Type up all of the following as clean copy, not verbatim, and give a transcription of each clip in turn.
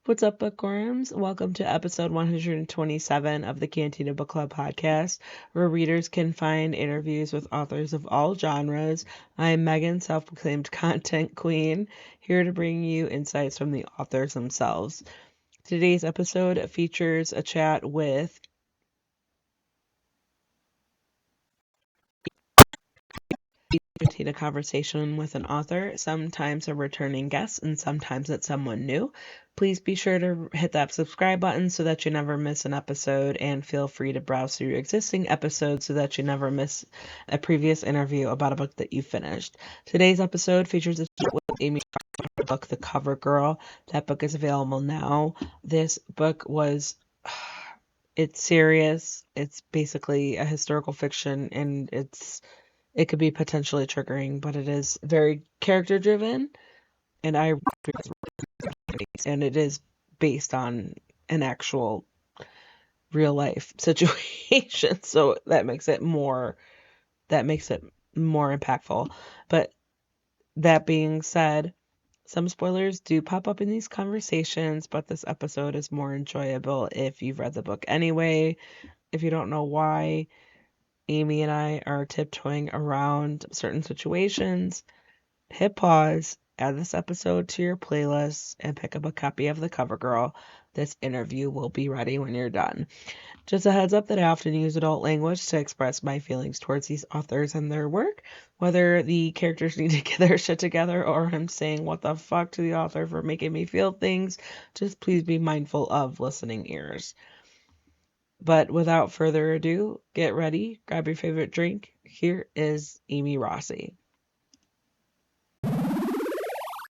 What's up, bookworms? Welcome to episode 127 of the Cantina Book Club podcast, where readers can find interviews with authors of all genres. I'm Megan, self-proclaimed content queen, here to bring you insights from the authors themselves. Today's episode features a chat with a conversation with an author, sometimes a returning guest, and sometimes it's someone new. Please be sure to hit that subscribe button so that you never miss an episode, and feel free to browse through existing episodes so that you never miss a previous interview about a book that you finished. Today's episode features a chat with Amy Rossi, book The Cover Girl. That book is available now. This book was it's serious. It's basically a historical fiction, and it could be potentially triggering, but it is very character driven, and it is based on an actual real life situation, so that makes it more impactful. But that being said, some spoilers do pop up in these conversations, but this episode is more enjoyable if you've read the book anyway. If you don't know why Amy and I are tiptoeing around certain situations, hit pause, add this episode to your playlist, and pick up a copy of The Cover Girl. This interview will be ready when you're done. Just a heads up that I often use adult language to express my feelings towards these authors and their work, whether the characters need to get their shit together or I'm saying what the fuck to the author for making me feel things. Just please be mindful of listening ears. But without further ado, get ready, grab your favorite drink. Here is Amy Rossi.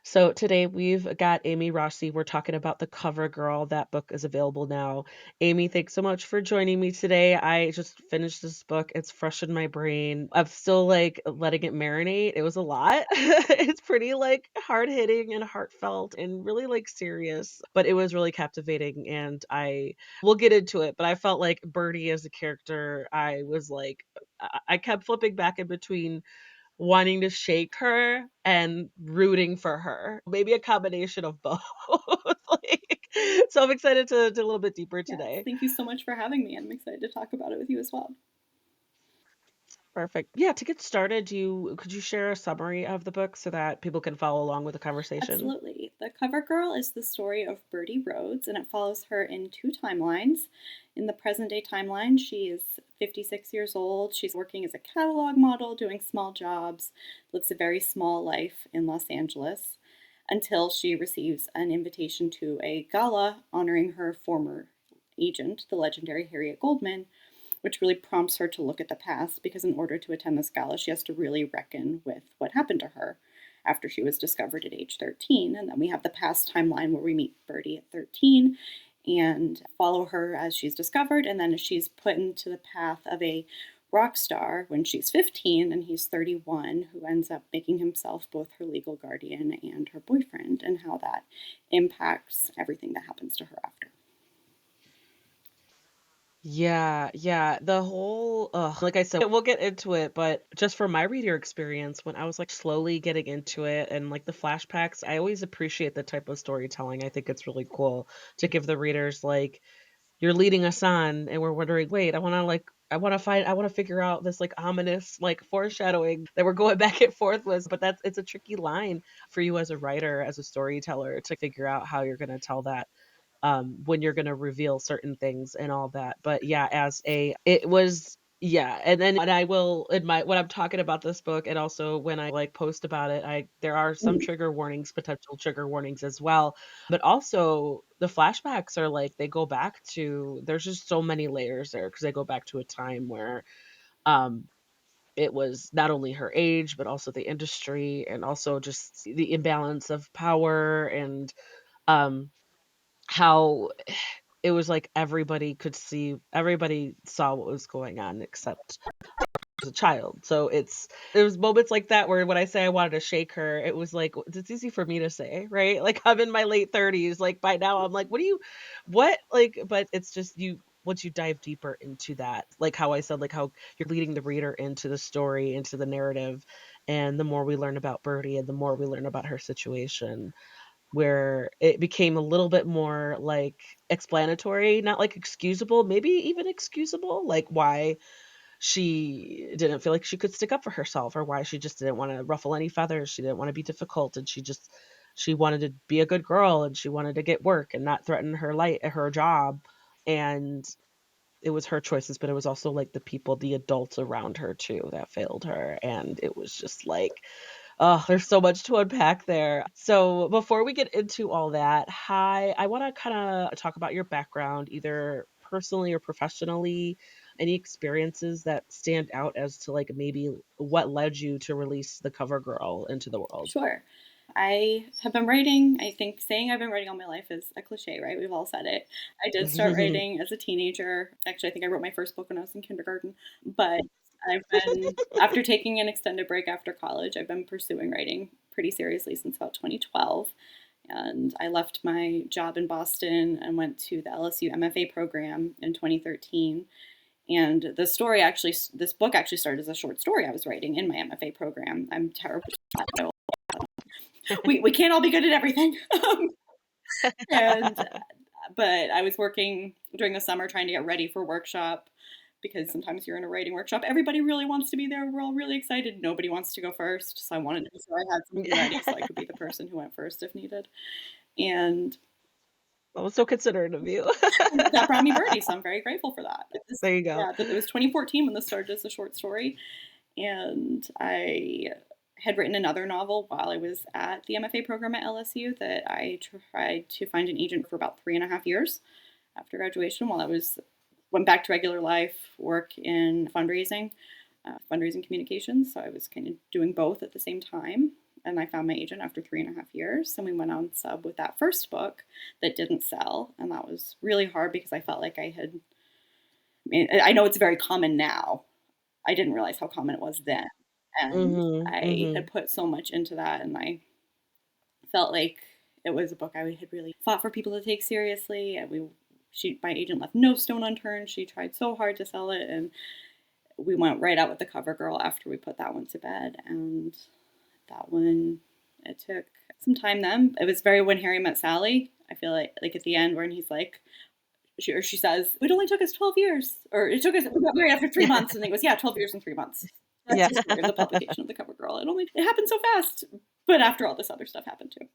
So today we've got Amy Rossi. We're talking about The Cover Girl. That book is available now. Amy, thanks so much for joining me today. I just finished this book. It's fresh in my brain. I'm still letting it marinate. It was a lot. It's pretty hard hitting and heartfelt and really serious, but it was really captivating, and we'll get into it, but I felt like Birdie as a character, I kept flipping back in between wanting to shake her and rooting for her. Maybe a combination of both. So I'm excited to dig a little bit deeper today. Yes, thank you so much for having me. I'm excited to talk about it with you as well. Perfect. Yeah, to get started, could you share a summary of the book so that people can follow along with the conversation? Absolutely. The Cover Girl is the story of Birdie Rhodes, and it follows her in two timelines. In the present day timeline, she is 56 years old. She's working as a catalog model, doing small jobs, lives a very small life in Los Angeles until she receives an invitation to a gala honoring her former agent, the legendary Harriet Goldman, which really prompts her to look at the past, because in order to attend this gala, she has to really reckon with what happened to her after she was discovered at age 13. And then we have the past timeline where we meet Birdie at 13 and follow her as she's discovered, and then as she's put into the path of a rock star when she's 15 and he's 31, who ends up making himself both her legal guardian and her boyfriend, and how that impacts everything that happens to her after. Yeah. The whole, like I said, we'll get into it, but just from my reader experience, when I was slowly getting into it and the flashbacks, I always appreciate the type of storytelling. I think it's really cool to give the readers you're leading us on and we're wondering, wait, I want to figure out this ominous foreshadowing that we're going back and forth with. But it's a tricky line for you as a writer, as a storyteller, to figure out how you're going to tell that, when you're going to reveal certain things and all that. But yeah, and then and I will, in my when I'm talking about this book, and also when I post about it, there are some potential trigger warnings as well. But also the flashbacks are they go back to, there's just so many layers there, because they go back to a time where um it was not only her age but also the industry, and also just the imbalance of power, and um how it was everybody saw what was going on except as a child. So there was moments like that where when I say I wanted to shake her, it was it's easy for me to say, right? I'm in my late 30s. By now I'm but it's just once you dive deeper into that, how I said, how you're leading the reader into the story, into the narrative, and the more we learn about Birdie and the more we learn about her situation, where it became a little bit more, like, explanatory, not, like, excusable, maybe even excusable, like, why she didn't feel like she could stick up for herself or why she just didn't wanna ruffle any feathers, she didn't wanna be difficult, and she wanted to be a good girl, and she wanted to get work and not threaten her job, and it was her choices, but it was also, like, the adults around her too that failed her, and it was just like, oh, there's so much to unpack there. So before we get into all that, I wanna kinda talk about your background, either personally or professionally, any experiences that stand out as to, like, maybe what led you to release the Cover Girl into the world. Sure. I have been writing. I think saying I've been writing all my life is a cliche, right? We've all said it. I did start writing as a teenager. Actually, I think I wrote my first book when I was in kindergarten. But I've been, after taking an extended break after college, I've been pursuing writing pretty seriously since about 2012. And I left my job in Boston and went to the LSU MFA program in 2013. And this book actually started as a short story I was writing in my MFA program. I'm terrible at that. We can't all be good at everything. and but I was working during the summer trying to get ready for workshop because sometimes you're in a writing workshop. Everybody really wants to be there. We're all really excited. Nobody wants to go first. So I wanted to make sure I had something ready so I could be the person who went first if needed. And That was so considerate of you. that brought me Birdie. So I'm very grateful for that. There you go. Yeah, it was 2014 when this started as a short story. And I had written another novel while I was at the MFA program at LSU that I tried to find an agent for about 3.5 years after graduation while I went back to regular life, work in fundraising communications. So I was kind of doing both at the same time. And I found my agent after 3.5 years, and we went on sub with that first book that didn't sell. And that was really hard because I felt like I know it's very common now. I didn't realize how common it was then. And Mhm, I had mhm. put so much into that, and I felt like it was a book I had really fought for people to take seriously. And my agent left no stone unturned. She tried so hard to sell it, and we went right out with the Cover Girl after we put that one to bed. And that one, it took some time. Then it was very When Harry Met Sally. I feel like at the end when he's like, she says, "It only took us 12 years," or "It took us, we got married after 3 months," and he goes, "Yeah, 12 years and 3 months." That's Yeah. the story of the publication of the Cover Girl. It happened so fast, but after all this other stuff happened too.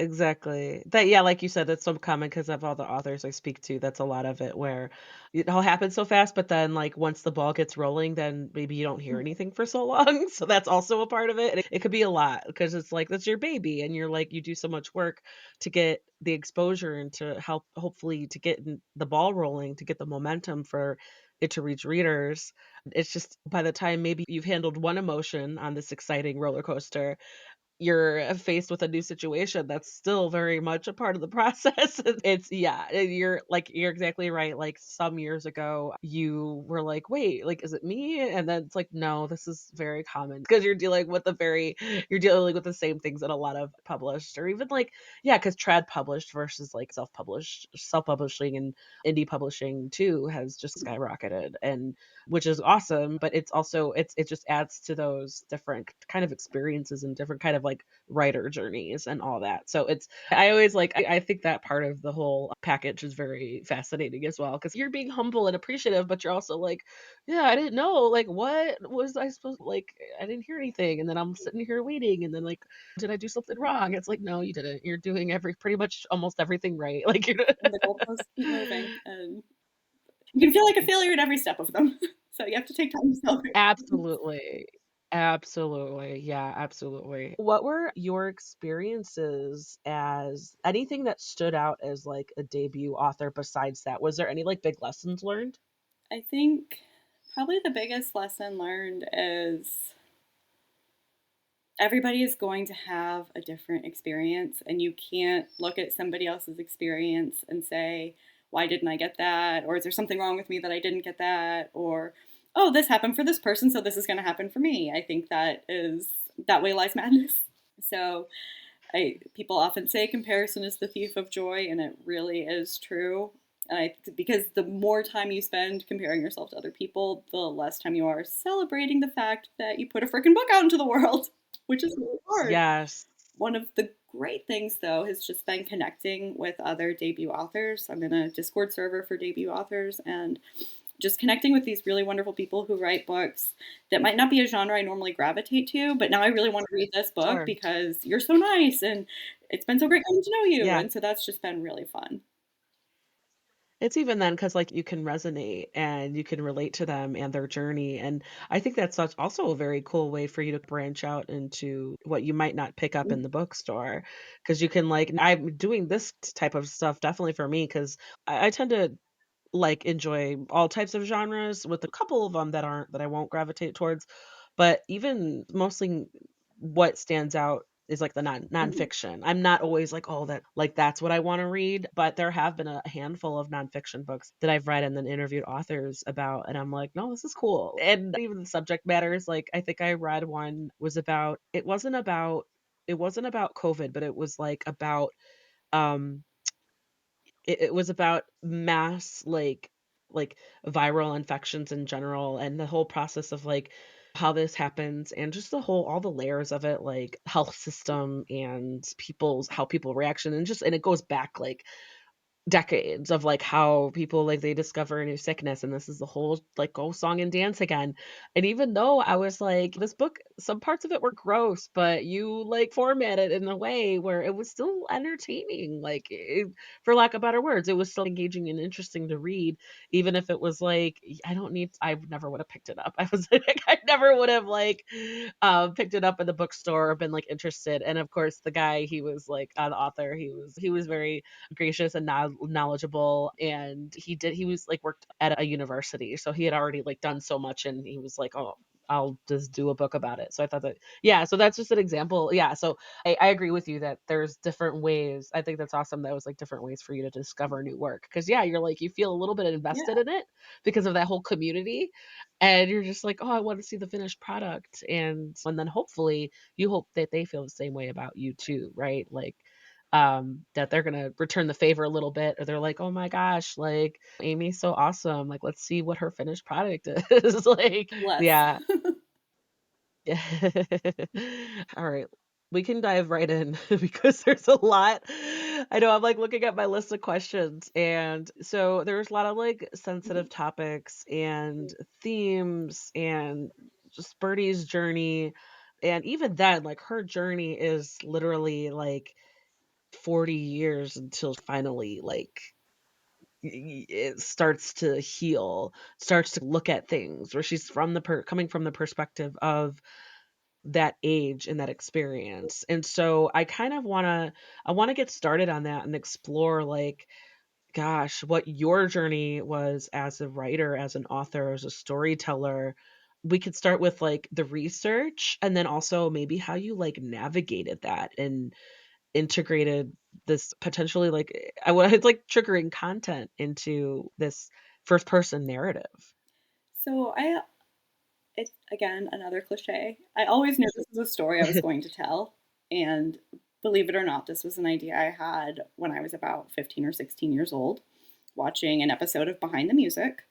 Exactly. That yeah, like you said, that's so common because of all the authors I speak to, that's a lot of it where it all happens so fast, but then, like, once the ball gets rolling, then maybe you don't hear anything for so long, so that's also a part of it, and it could be a lot because it's like, that's your baby, and you're like you do so much work to get the exposure and to help hopefully to get the ball rolling, to get the momentum for it to reach readers. It's just by the time maybe you've handled one emotion on this exciting roller coaster, you're faced with a new situation that's still very much a part of the process. It's yeah, you're exactly right. Like some years ago, you were like, "Wait, like is it me?" And then it's like, "No, this is very common." Because you're dealing with the same things that a lot of published or even like yeah, because trad published versus like self-publishing and indie publishing too has just skyrocketed and which is awesome, but it's also it just adds to those different kind of experiences and different kind of like writer journeys and all that. So it's I always like I think that part of the whole package is very fascinating as well because you're being humble and appreciative, but you're also like, yeah, I didn't know. Like, what was I supposed like? I didn't hear anything, and then I'm sitting here waiting, and then like, did I do something wrong? It's like, no, you didn't. You're doing pretty much almost everything right. Like you're And the goalposts keep moving, and you can feel like a failure at every step of them. So you have to take time to celebrate. Absolutely. Absolutely. Yeah, absolutely. What were your experiences as anything that stood out as like a debut author besides that? Was there any like big lessons learned? I think probably the biggest lesson learned is everybody is going to have a different experience, and you can't look at somebody else's experience and say, why didn't I get that? Or is there something wrong with me that I didn't get that? Or, oh, this happened for this person, so this is going to happen for me. I think that way lies madness. So people often say comparison is the thief of joy, and it really is true. Because the more time you spend comparing yourself to other people, the less time you are celebrating the fact that you put a freaking book out into the world, which is really hard. Yes. One of the great things, though, has just been connecting with other debut authors. I'm in a Discord server for debut authors, and just connecting with these really wonderful people who write books that might not be a genre I normally gravitate to, but now I really want to read this book Sure. because you're so nice and it's been so great getting to know you. Yeah. And so that's just been really fun. It's even then because like, you can resonate and you can relate to them and their journey, and I think that's such also a very cool way for you to branch out into what you might not pick up in the bookstore, because you can, like I'm doing this type of stuff definitely for me, 'cause I tend to like, enjoy all types of genres with a couple of them that I won't gravitate towards, but even mostly what stands out is, like, the Mhm. nonfiction. I'm not always like, "Oh, that's what I wanna read," but there have been a handful of nonfiction books that I've read and then interviewed authors about, and I'm like, "No, this is cool." And even the subject matters, like, I think I read one was about it wasn't about COVID, but it was, like, about, um it was about mass, like, viral infections in general and the whole process of, like, how this happens and just all the layers of it, like, health system and how people reaction and it goes back, like, decades of, like, how people, like, they discover a new sickness, and this is the whole, like, go song and dance again, and even though I was like, this book, some parts of it were gross, but you, like, format it in a way where it was still entertaining, like, for lack of better words, it was still engaging and interesting to read, even if it was like, I never would have picked it up. I was like, I never would have, like, picked it up in the bookstore or been, like, interested, and, of course, the guy, he was, like, the author, he was very gracious and knowledgeable, and he was, like, worked at a university, so he had already, like, done so much, and he was like, "Oh, I'll just do a book about it." So I thought that yeah, so that's just an example. Yeah, so I agree with you that there's different ways. I think that's awesome that was, like, different ways for you to discover new work. Because yeah, you're like, you feel a little bit Yeah. invested in it because of that whole community, and you're just like, "Oh, I wanna see the finished product," and then hopefully, you hope that they feel the same way about you too, right? Like, that they're gonna return the favor a little bit, or they're like, "Oh my gosh, like, Amy's so awesome, like, let's see what her finished product is." Like, Bless. yeah. Yeah. Alright, we can dive right in because there's a lot. I know I'm, like, looking at my list of questions, and so there's a lot of, like, sensitive Mhm. topics and themes and just Birdie's journey, and even then, like, her journey is literally, like, 40 years until finally, like, it starts to heal, starts to look at things where she's coming from the perspective of that age and that experience. And so I wanna get started on that and explore, like, gosh, what your journey was as a writer, as an author, as a storyteller. We could start with, like, the research and then also maybe how you, like, navigated that and integrated this potentially, like, it's like triggering content into this first person narrative. So it's again another cliche. I always knew this was a story I was going to tell. And believe it or not, this was an idea I had when I was about 15 or 16 years old, watching an episode of Behind the Music,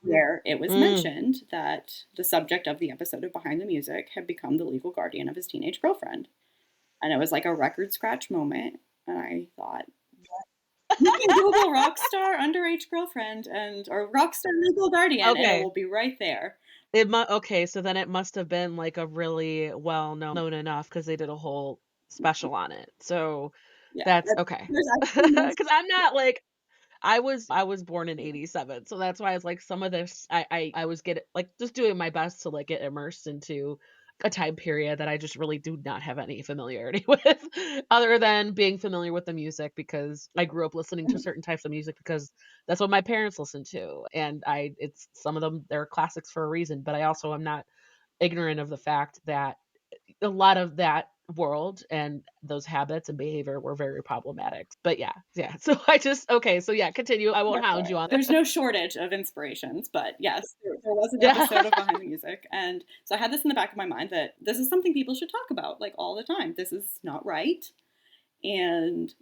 where it was Mm, mentioned that the subject of the episode of Behind the Music had become the legal guardian of his teenage girlfriend. And it was like a record scratch moment. And I thought, you can Google rock star underage girlfriend and or rock star legal guardian, and it okay. will be right there. Okay, so then it must have been, like, a really well-known enough because they did a whole special on it. So, Yeah, that's okay. there's actually no. Because 'Cause I'm not, like I was born in '87, so that's why it's like some of this I was getting like, just doing my best to, like, get immersed into a time period that I just really do not have any familiarity with, other than being familiar with the music because I grew up listening to certain types of music because that's what my parents listened to, and it's some of them, they're classics for a reason, but I also am not ignorant of the fact that a lot of that world and those habits and behavior were very problematic. But yeah, yeah. So I just okay, so yeah, continue. I won't That's all hound right. you on There's it. no shortage of inspirations, but yes, there was an Yeah. episode of Behind the Music, and so I had this in the back of my mind that this is something people should talk about, like, all the time. This is not right, and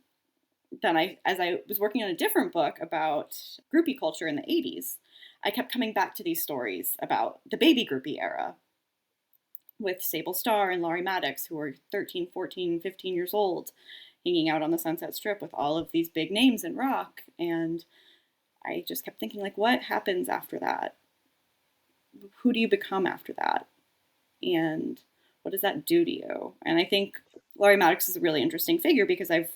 then as I was working on a different book about groupie culture in the 80s, I kept coming back to these stories about the baby groupie era. with Sable Starr and Laurie Maddox, who were 13, 14, 15 years old, hanging out on the Sunset Strip with all of these big names in rock. And I just kept thinking, like, what happens after that? Who do you become after that? And what does that do to you? And I think Laurie Maddox is a really interesting figure because I've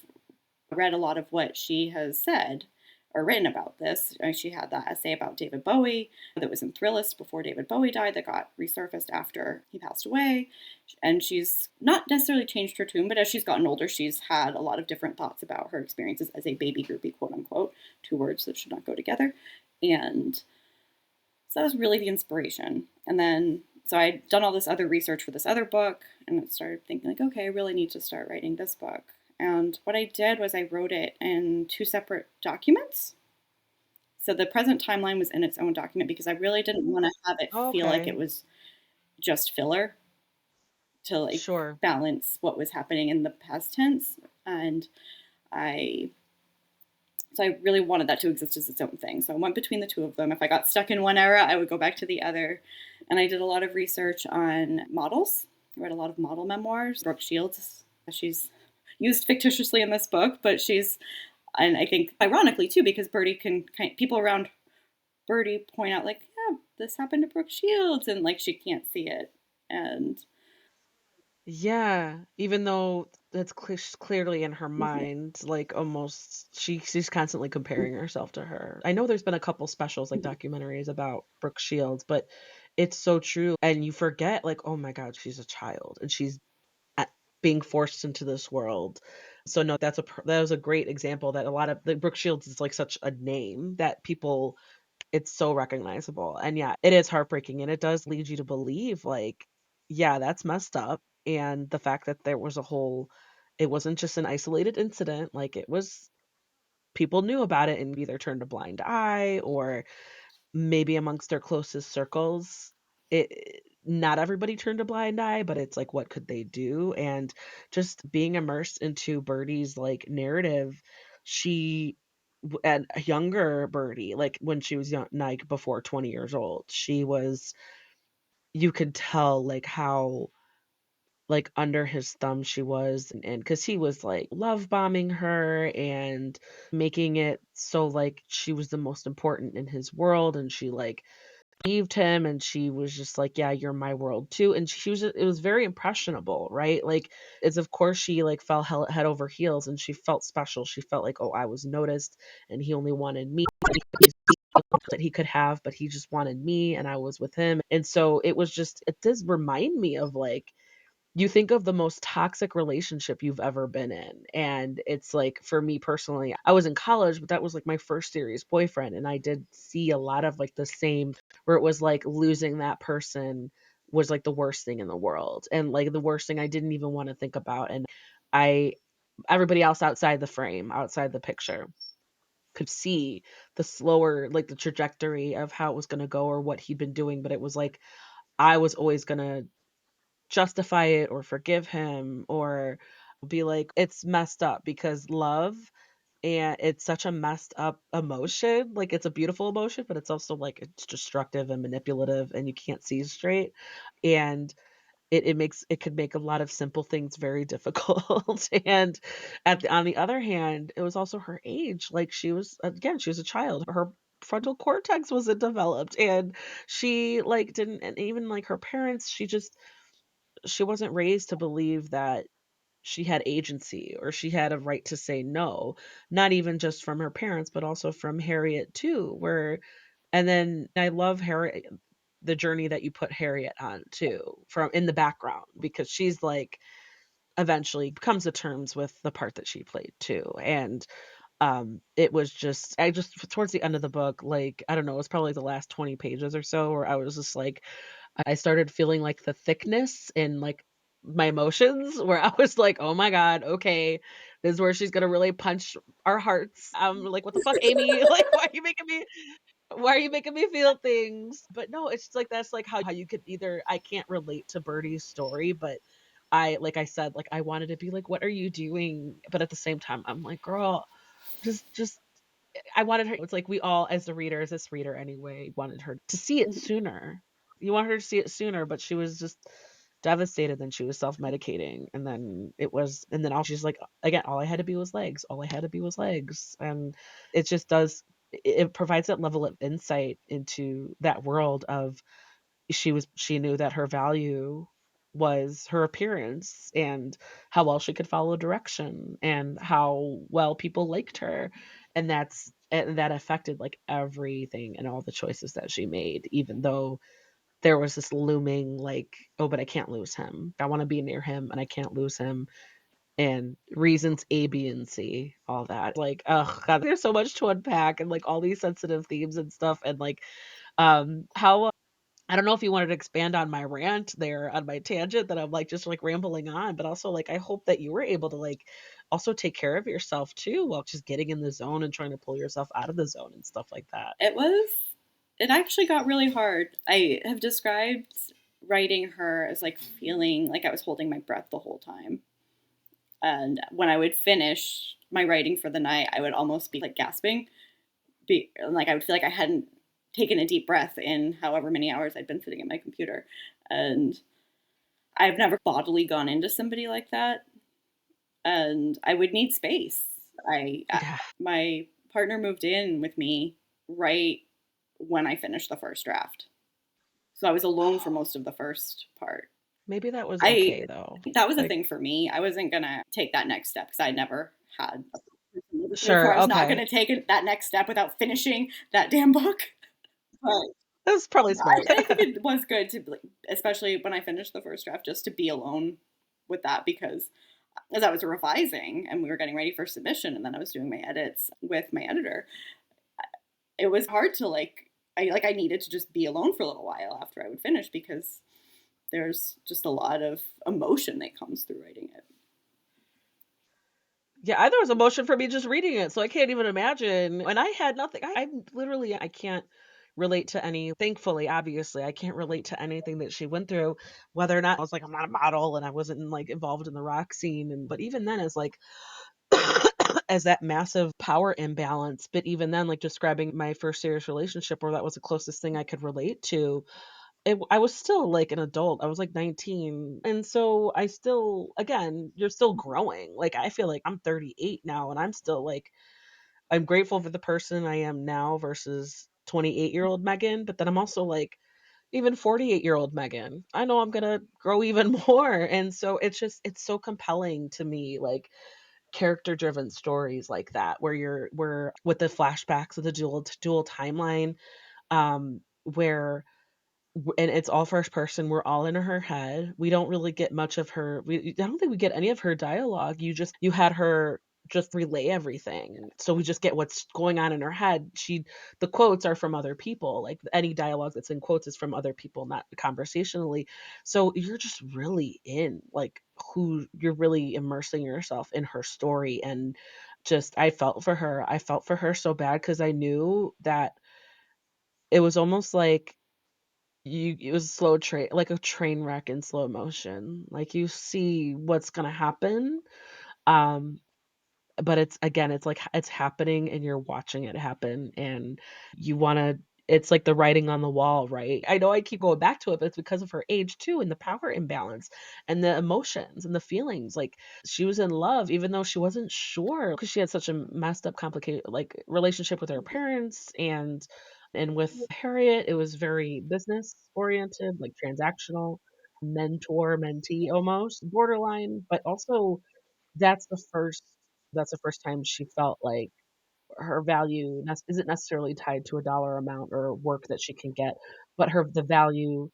read a lot of what she has said or written about this. She had that essay about David Bowie that was in Thrillist before David Bowie died that got resurfaced after he passed away. And she's not necessarily changed her tune, but as she's gotten older, she's had a lot of different thoughts about her experiences as a baby groupie, quote unquote, two words that should not go together. And so that was really the inspiration. And then, so I'd done all this other research for this other book and I started thinking, like, okay, I really need to start writing this book. And what I did was I wrote it in two separate documents. So the present timeline was in its own document because I really didn't want to have it feel like Okay. it was just filler to like Sure. balance what was happening in the past tense. And I so I really wanted that to exist as its own thing. So I went between the two of them. If I got stuck in one era, I would go back to the other. And I did a lot of research on models. I read a lot of model memoirs. Brooke Shields, she's used fictitiously in this book, but she's, and I think ironically too, because Birdie can, people around Birdie point out, like, yeah, this happened to Brooke Shields, and like she can't see it. And Yeah, even though that's clearly in her mhm, mind, like almost she's constantly comparing herself to her. I know there's been a couple specials like mhm, documentaries about Brooke Shields, but it's so true and you forget like, oh my God, she's a child and she's a- being forced into this world. So no, that was a great example that a lot of the Brooke Shields is like such a name that people it's so recognizable. And yeah, it is heartbreaking and it does lead you to believe like, yeah, that's messed up. And the fact that there was a whole it wasn't just an isolated incident, like it was people knew about it and either turned a blind eye or maybe amongst their closest circles not everybody turned a blind eye, but it's like what could they do? And just being immersed into Birdie's like narrative, she and a younger Birdie, like when she was young, like before 20 years old, she was you could tell like how like under his thumb she was and because he was like love bombing her and making it so like she was the most important in his world and she like believed him and she was just like yeah you're my world too and she was it was very impressionable right like it's of course she like fell head over heels and she felt special she felt like oh I was noticed and he only wanted me that he could have but he just wanted me and I was with him and so it was just it does remind me of like you think of the most toxic relationship you've ever been in. And it's like, for me personally, I was in college, but that was like my first serious boyfriend. And I did see a lot of like the same, where it was like losing that person was like the worst thing in the world. And like the worst thing I didn't even want to think about. And I, everybody else outside the frame, outside the picture, could see the slower, like the trajectory of how it was going to go or what he'd been doing. But it was like, I was always going to justify it or forgive him or be like it's messed up because love and it's such a messed up emotion like it's a beautiful emotion but it's also like it's destructive and manipulative and you can't see straight and it makes it could make a lot of simple things very difficult and on the other hand it was also her age like she was again she was a child her frontal cortex wasn't developed and she like didn't and even like her parents she wasn't raised to believe that she had agency or she had a right to say no, not even just from her parents, but also from Harriet too, where and then I love Harriet the journey that you put Harriet on too, from in the background because she's like eventually comes to terms with the part that she played too. And it was just I just towards the end of the book, like I don't know, it was probably the last 20 pages or so where I was just like I started feeling like the thickness in like my emotions where I was like, "Oh my god, okay. This is where she's going to really punch our hearts." I'm like, "What the fuck, Amy? Like why are you making me feel things?" But no, it's just like that's like how you could either I can't relate to Birdie's story, but I like I said, like I wanted to be like, "What are you doing?" But at the same time, I'm like, "Girl, just I wanted her it's like we all as the reader, as this reader anyway, wanted her to see it mhm. sooner. You want her to see it sooner, but she was just devastated, then she was self-medicating, and then it was and then all she's like, again, all I had to be was legs, all I had to be was legs, and it just does it provides that level of insight into that world of she knew that her value was her appearance and how well she could follow direction and how well people liked her, and that affected like everything and all the choices that she made, even though there was this looming like, oh, but I can't lose him, I want to be near him and I can't lose him, and reasons A, B, and C, all that. Like, oh god, there's so much to unpack and like all these sensitive themes and stuff, and like how I don't know if you wanted to expand on my rant there, on my tangent that I'm like just like rambling on, but also like I hope that you were able to like also take care of yourself too while just getting in the zone and trying to pull yourself out of the zone and stuff like that. It was, it actually got really hard. I have described writing her as like feeling like I was holding my breath the whole time. And when I would finish my writing for the night, I would almost be like gasping. Like I would feel like I hadn't taken a deep breath in however many hours I'd been sitting at my computer. And I've never bodily gone into somebody like that. And I would need space. Yeah. My partner moved in with me right when I finished the first draft. So I was alone for most of the first part. Maybe that was I okay though. That was a Like, thing for me. I wasn't gonna take that next step because I never had a person live with me before. sure, I was not okay. gonna take that next step without finishing that damn book. But That's probably yeah, smart. I think it was good to, especially when I finished the first draft, just to be alone with that because as I was revising and we were getting ready for submission, and then I was doing my edits with my editor, it was hard to I needed to just be alone for a little while after I would finish because there's just a lot of emotion that comes through writing it. Yeah, there was emotion for me just reading it, so I can't even imagine. And I had nothing. I literally I can't relate to any. Thankfully, obviously, I can't relate to anything that she went through. Whether or not I was like, I'm not a model, and I wasn't like involved in the rock scene, and but even then, as like as that massive power imbalance. But even then, like describing my first serious relationship, where that was the closest thing I could relate to, I was still like an adult. I was like 19. And so I still, again, you're still growing. Like, I feel like I'm 38 now and I'm still like, I'm grateful for the person I am now versus 28-year-old Megan. But then I'm also like, even 48-year-old Megan, I know I'm going to grow even more. And so it's just, it's so compelling to me. Like, character driven stories like that where where with the flashbacks of the dual timeline, where and it's all first person. We're all in her head. We don't really get much of her. I don't think we get any of her dialogue. You had her just relay everything. So we just get what's going on in her head. The quotes are from other people. Like any dialogue that's in quotes is from other people, not conversationally. So you're just really in like who you're really immersing yourself in her story, and just I felt for her. I felt for her so bad because I knew that it was almost like it was a slow train, like a train wreck in slow motion. Like you see what's gonna happen, um, but it's again, it's like it's happening and you're watching it happen, and you wanna. It's like the writing on the wall, right? I know I keep going back to it, but it's because of her age too, and the power imbalance, and the emotions and the feelings. Like she was in love, even though she wasn't sure, because she had such a messed up, complicated like relationship with her parents, and with Harriet, it was very business oriented, like transactional, mentor mentee almost, borderline, but also that's the first that's the first time she felt like her value isn't necessarily tied to a dollar amount or work that she can get, but the value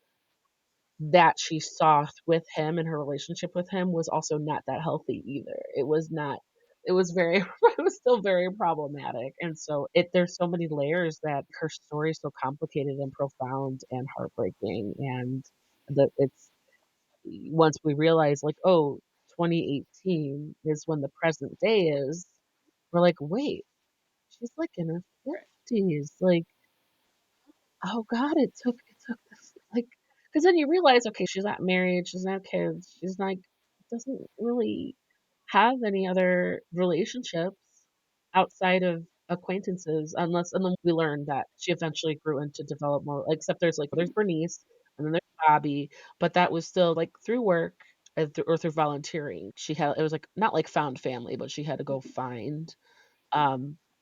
that she saw with him and her relationship with him was also not that healthy either. It was not, it was very it was still very problematic. And so there's so many layers that her story is so complicated and profound and heartbreaking, and that it's once we realize like, oh, 2018 is when the present day is, we're like, wait, she's like in her 50s. Like, oh god, it took this like, because then you realize, okay, she's not married, she's not kids, she's like doesn't really have any other relationships outside of acquaintances, unless and then we learned that she eventually grew into develop more, like, except there's like there's Bernice, and then there's hobby, but that was still, like, through work or through volunteering. She had it was, like, not like found family, but she had to go find,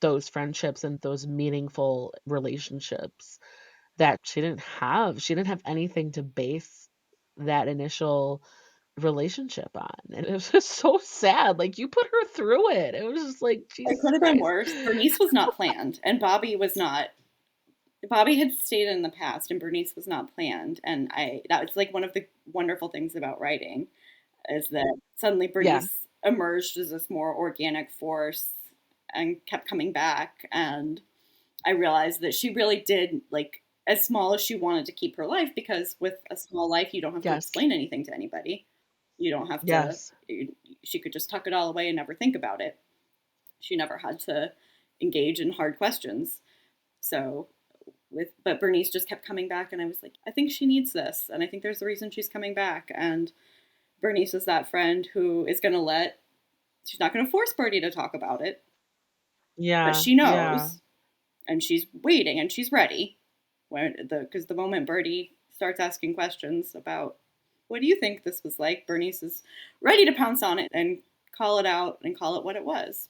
those friendships and those meaningful relationships that she didn't have. She didn't have anything to base that initial relationship on, and it was just so sad, like, you put her through it. It was just like, It Jesus could have been Christ. worse. Bernice was not planned, and Bobby was not. Bobby had stayed in the past, and Bernice was not planned. And that was like one of the wonderful things about writing is that suddenly Yeah, Bernice emerged as this more organic force and kept coming back. And I realized that she really did, like, as small as she wanted to keep her life, because with a small life, you don't have to yes, explain anything to anybody. You don't have to, yes. she could just tuck it all away and never think about it. She never had to engage in hard questions. So but Bernice just kept coming back, and I was like, I think she needs this, and I think there's a reason she's coming back. And Bernice is that friend who is going to she's not going to force Birdie to talk about it, but Yeah, she yeah. knows, and she's waiting, and she's ready because the moment Birdie starts asking questions about what do you think this was like, Bernice is ready to pounce on it and call it out and call it what it was.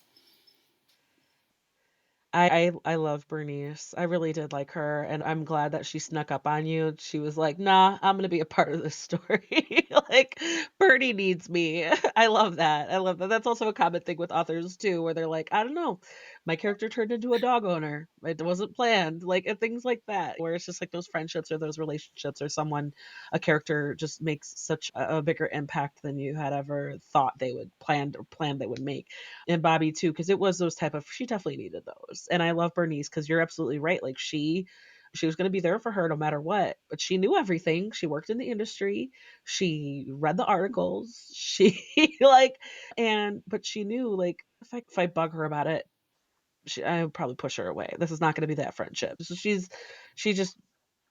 I love Bernice. I really did like her, and I'm glad that she snuck up on you. She was like, "Nah, I'm gonna be a part of this story." Like, Birdie needs me. I love that. I love that. That's also a common thing with authors too, where they're like, "I don't know, my character turned into a dog owner. It wasn't planned." Like, and things like that, where it's just like those friendships or those relationships or a character just makes such a bigger impact than you had ever thought they would plan they would make. And Bobby too, because it was those type of she definitely needed those. And I love Bernice because you're absolutely right. Like she was going to be there for her no matter what, but she knew everything. She worked in the industry. She read the articles. She like and but she knew like if I bug her about it, I would probably push her away. This is not going to be that friendship. So she just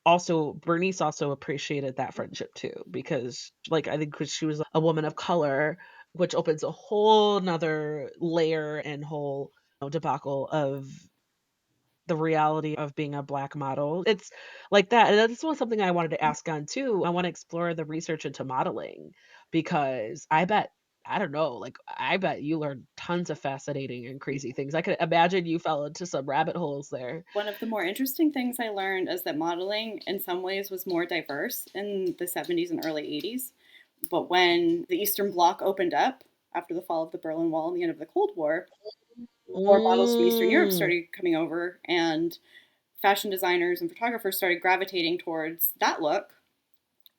also Bernice also appreciated that friendship too because like I think because she was a woman of color, which opens a whole nother layer and whole debacle of the reality of being a black model. It's like that. And that's was something I wanted to ask on too. I want to explore the research into modeling because I don't know, like I bet you learned tons of fascinating and crazy things. I could imagine you fell into some rabbit holes there. One of the more interesting things I learned is that modeling, in some ways, was more diverse in the 70s and early 80s. But when the Eastern Bloc opened up after the fall of the Berlin Wall and the end of the Cold War, more models from Eastern Europe Mm. started coming over, and fashion designers and photographers started gravitating towards that look.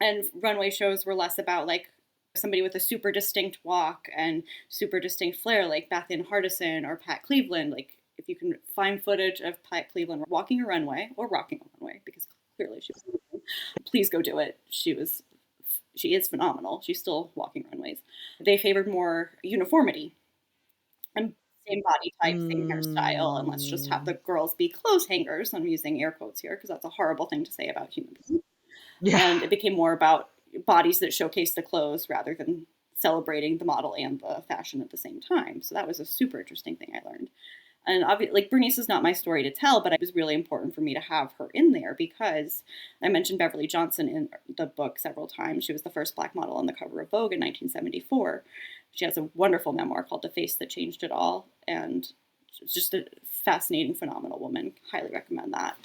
And runway shows were less about like somebody with a super distinct walk and super distinct flair, like Beth Ann Hardison or Pat Cleveland. Like if you can find footage of Pat Cleveland walking a runway or rocking a runway, because clearly she was, please go do it. She is phenomenal. She's still walking runways. They favored more uniformity and same body type, same hairstyle, and let's just have the Mm. girls be clothes hangers. I'm using air quotes here because that's a horrible thing to say about human beings. Yeah. And it became more about bodies that showcase the clothes rather than celebrating the model and the fashion at the same time. So that was a super interesting thing I learned. And obviously, like Bernice is not my story to tell, but it was really important for me to have her in there because I mentioned Beverly Johnson in the book several times. She was the first black model on the cover of Vogue in 1974. She has a wonderful memoir called The Face That Changed It All, and it's just a fascinating, phenomenal woman. Highly recommend that.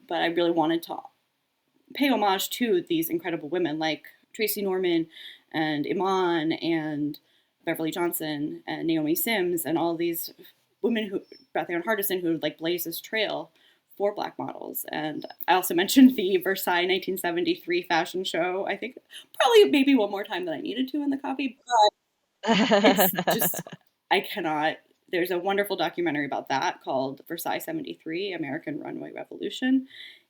But I really wanted to pay homage to these incredible women like Tracy Norman and Iman and Beverly Johnson and Naomi Sims and all these women who Beth Ann Hardison who like blazed this trail for black models. And I also mentioned the Versailles 1973 fashion show. I think probably maybe one more time than I needed to in the copy, but it's just I cannot. There's a wonderful documentary about that called Versailles 73 American Runway Revolution,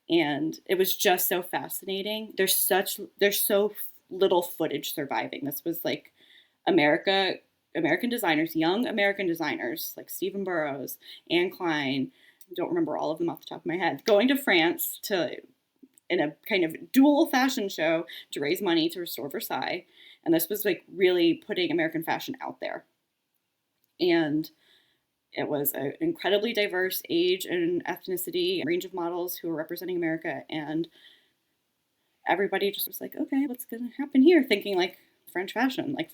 and it was just so fascinating. There's so little footage surviving. This was like America American designers, young American designers like Stephen Burrows, Anne Klein, I don't remember all of them off the top of my head, going to France to in a kind of dual fashion show to raise money to restore Versailles. And this was like really putting American fashion out there. And it was an incredibly diverse age and ethnicity range of models who were representing America. And everybody just was like, okay, what's going to happen here? Thinking like French fashion, like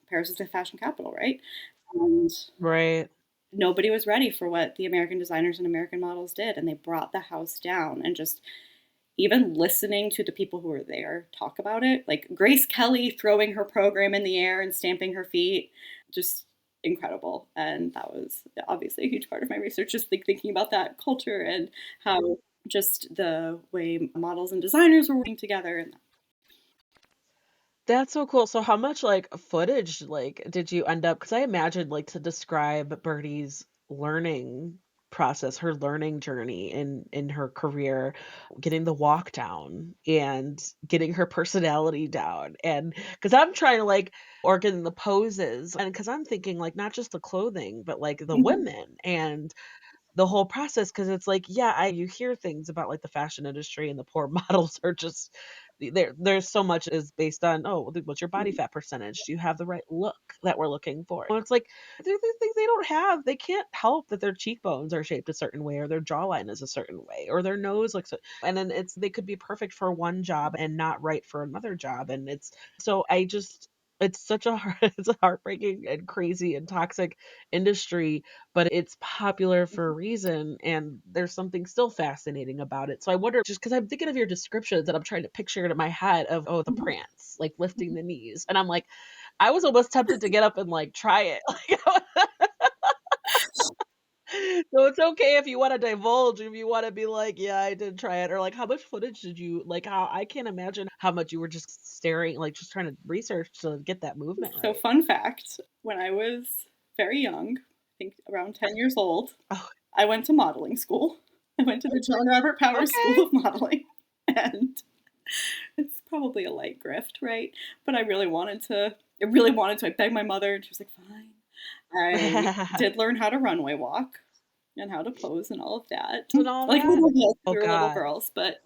Paris is the fashion capital, right? And Right. nobody was ready for what the American designers and American models did. And they brought the house down. And just even listening to the people who were there talk about it, like Grace Kelly throwing her program in the air and stamping her feet, just incredible. And that was obviously a huge part of my research, just like thinking about that culture and how just the way models and designers were working together. And That's so cool. So how much like footage like did you end up, because I imagine like to describe Birdie's learning process, her learning journey in her career, getting the walk down and getting her personality down. And because I'm trying to like or getting the poses, and because I'm thinking like not just the clothing, but like the Mhm. women and the whole process, because it's like, yeah, I you hear things about, like, the fashion industry and the poor models are just there's so much is based on, "Oh, what's your body fat percentage? Do you have the right look that we're looking for?" And it's like, there are things they don't have. They can't help that their cheekbones are shaped a certain way or their jawline is a certain way or their nose looks and then it's they could be perfect for one job and not right for another job, and it's so I just it's such a it's a heartbreaking and crazy and toxic industry, but it's popular for a reason, and there's something still fascinating about it. So I wonder, just because 'cause I'm thinking of your descriptions and I'm trying to picture it in my head of, oh, the Mhm. prance, like lifting the knees, and I'm like, I was almost tempted to get up and, like, try it. So it's okay if you wanna divulge, if you wanna be like, "Yeah, I did try it," or like, how much footage did you like, how I can't imagine how much you were just staring, like, just trying to research to get that movement So, right. fun fact, when I was very young, I think around 10 years old, Oh, I went to modeling school. I went to the John Robert Powers School okay. of Modeling, and it's probably a light grift, right? But I really wanted to. I begged my mother, and she was like, "Fine." I did learn how to runway walk and how to pose and all of that. And all Like that? little girls, Oh we were little god. girls, but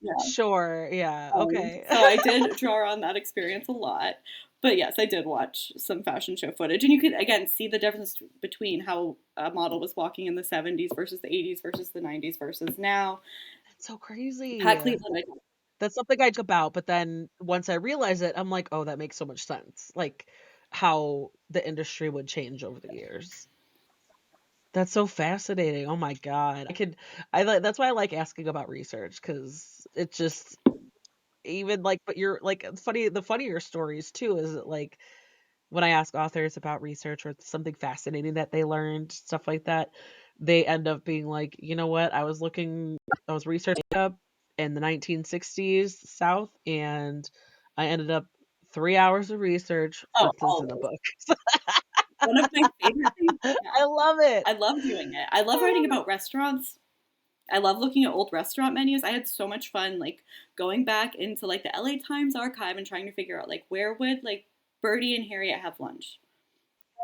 yeah. Sure, yeah, okay. So I did draw on that experience a lot. But yes, I did watch some fashion show footage, and you could again see the difference between how a model was walking in the 70s versus the 80s versus the 90s versus now. That's so crazy. Pat Cleveland, That's something I joke about, but then once I realize it, I'm like, "Oh, that makes so much sense." Like, how the industry would change over the years. That's so fascinating, oh my god. I like that's why I like asking about research, because it just even, like but you're like, it's funny the funnier stories too is that, like, when I ask authors about research or something fascinating that they learned, stuff like that, they end up being like, "You know what? I was researching up in the 1960s South, and I ended up 3 hours of research oh, for this in a always. book." One of my favorite things, yeah, I love it. I love doing it. I love I writing love it. about restaurants. I love looking at old restaurant menus. I had so much fun like going back into like the LA Times archive and trying to figure out like where would like Bertie and Harriet have lunch?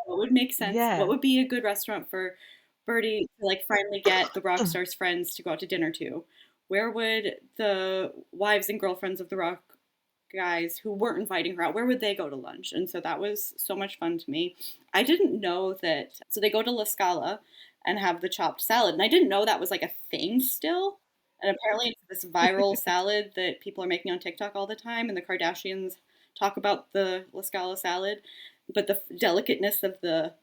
What would make sense? What Yeah. would be a good restaurant for Bertie to like finally get the rock star's friends to go out to dinner to? Where would the wives and girlfriends of the rock guys who weren't inviting her out, where would they go to lunch? And so that was so much fun to me. I didn't know that. So they go to La Scala and have the chopped salad. And I didn't know that was like a thing still. And apparently it's this viral salad that people are making on TikTok all the time. And the Kardashians talk about the La Scala salad. But the delicateness of the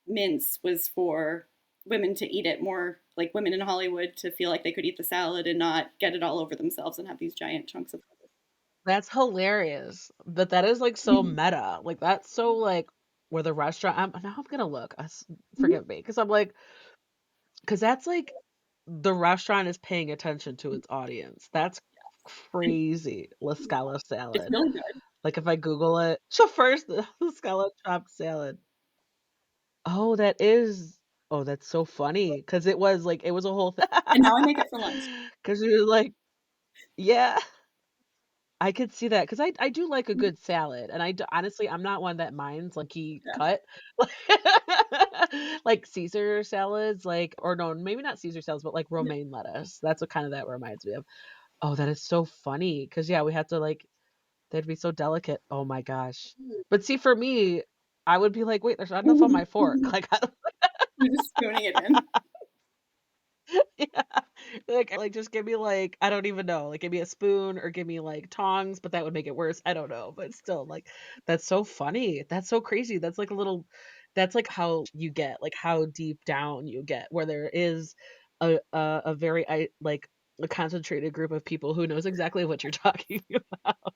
mince was for women to eat it more, like women in Hollywood to feel like they could eat the salad and not get it all over themselves and have these giant chunks of That's hilarious, but that is, like, so lettuce. meta, like, that's so, like, where the restaurant now I'm gonna look, forgive me, because 'cause I'm like, because that's, like, the restaurant is paying attention to its audience. That's And crazy. La Scala it's salad. really good. Like, if I Google it so first, the La Scala chopped salad. Oh, that is oh, that's so funny, because it was, like it was a whole thing. And now I make it for lunch. Because you were like yeah. I could see that, because I do like a Mhm. good salad, and honestly, I'm not one that minds, like, he Yeah. cut. Like Caesar salads, like or no, maybe not Caesar salads, but, like, Yeah. romaine lettuce. That's what kinda that reminds me of. Oh, that is so funny, because yeah, we have to, like they'd be so delicate. Oh my gosh. But see, for me, I would be like, "Wait, there's not enough on my fork." Like, I You're just spooning it in. yeah. like, just give me, like, I don't even know, like, give me a spoon or give me, like, tongs, but that would make it worse, I don't know, but still, like, that's so funny, that's so crazy, that's like a little that's like how you get, like, how deep down you get, where there is a very like, a concentrated group of people who knows exactly what you're talking about.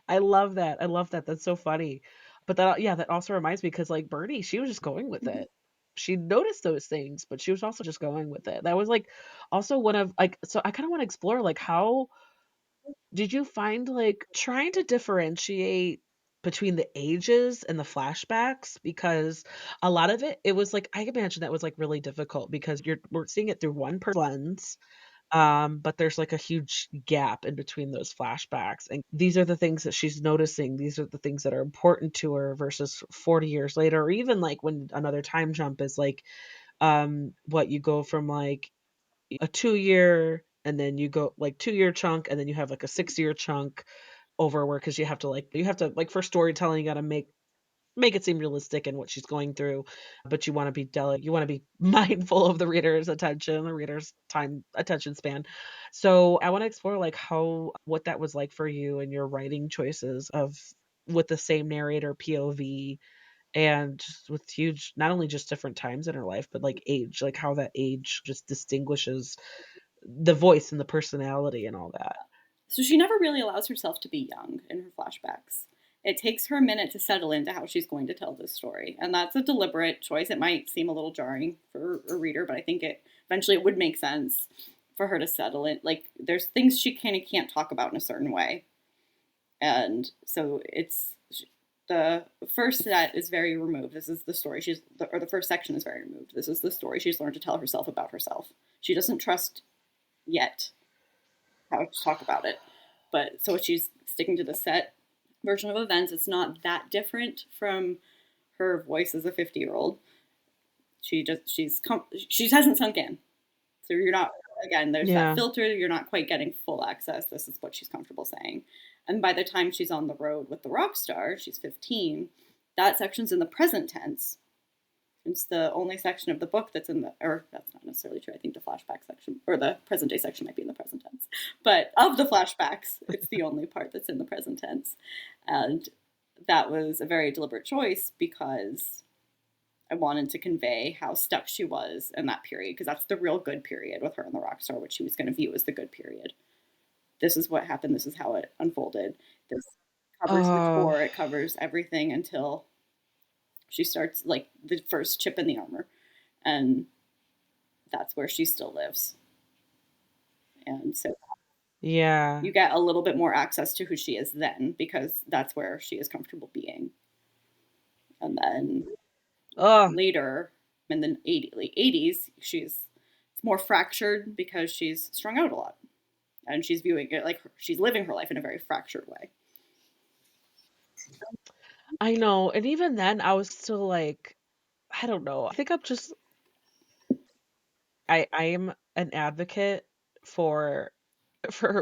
I love that, that's so funny. But that yeah, that also reminds me because like, Bernie, she was just going with it. She noticed those things, but she was also just going with it. That was, like, also one of like so I kinda wanna explore, like, how did you find, like, trying to differentiate between the ages and the flashbacks? Because a lot of it was, like I imagine that was, like, really difficult because we're seeing it through one lens, but there's, like, a huge gap in between those flashbacks, and these are the things that she's noticing, these are the things that are important to her versus 40 years later, or even, like, when another time jump is, like, what you go from, like, a 2-year and then you go like, 2-year chunk, and then you have, like, a 6-year chunk over where because you have to like, for storytelling, you gotta make it seem realistic in what she's going through, but you wanna be mindful of the reader's attention, the reader's time attention span. So, I wanna explore, like, how what that was like for you and your writing choices of with the same narrator POV and just with huge not only just different times in her life, but, like, age, like, how that age just distinguishes the voice and the personality and all that. So she never really allows herself to be young in her flashbacks. It takes her a minute to settle into how she's going to tell this story. And that's a deliberate choice. It might seem a little jarring for a reader, but I think it eventually it would make sense for her to settle in. Like there's things she kind of can't talk about in a certain way. And so it's the first set is very removed. This is the story or the first section is very removed. This is the story she's learned to tell herself about herself. She doesn't trust yet how to talk about it. But so she's sticking to the set version of events. It's not that different from her voice as a 50-year-old. She hasn't sunk in. So you're not again, there's that Yeah. filter, you're not quite getting full access. This is what she's comfortable saying. And by the time she's on the road with the rock star, she's 15, that section's in the present tense. It's the only section of the book that's in the, or that's not necessarily true. I think the flashback section or the present day section might be in the present tense. But of the flashbacks, it's the only part that's in the present tense. And that was a very deliberate choice because I wanted to convey how stuck she was in that period because that's the real good period with her and the rock star, which she was going to view as the good period. This is what happened. This is how it unfolded. This covers the Oh, core. It covers everything until she starts like the first chip in the armor. And that's where she still lives. And so yeah. you get a little bit more access to who she is then because that's where she is comfortable being. And then Oh, later in the late 80s, it's more fractured because she's strung out a lot. And she's viewing it like she's living her life in a very fractured way. I know, and even then, I was still like, I don't know, I think I'm just I am an advocate for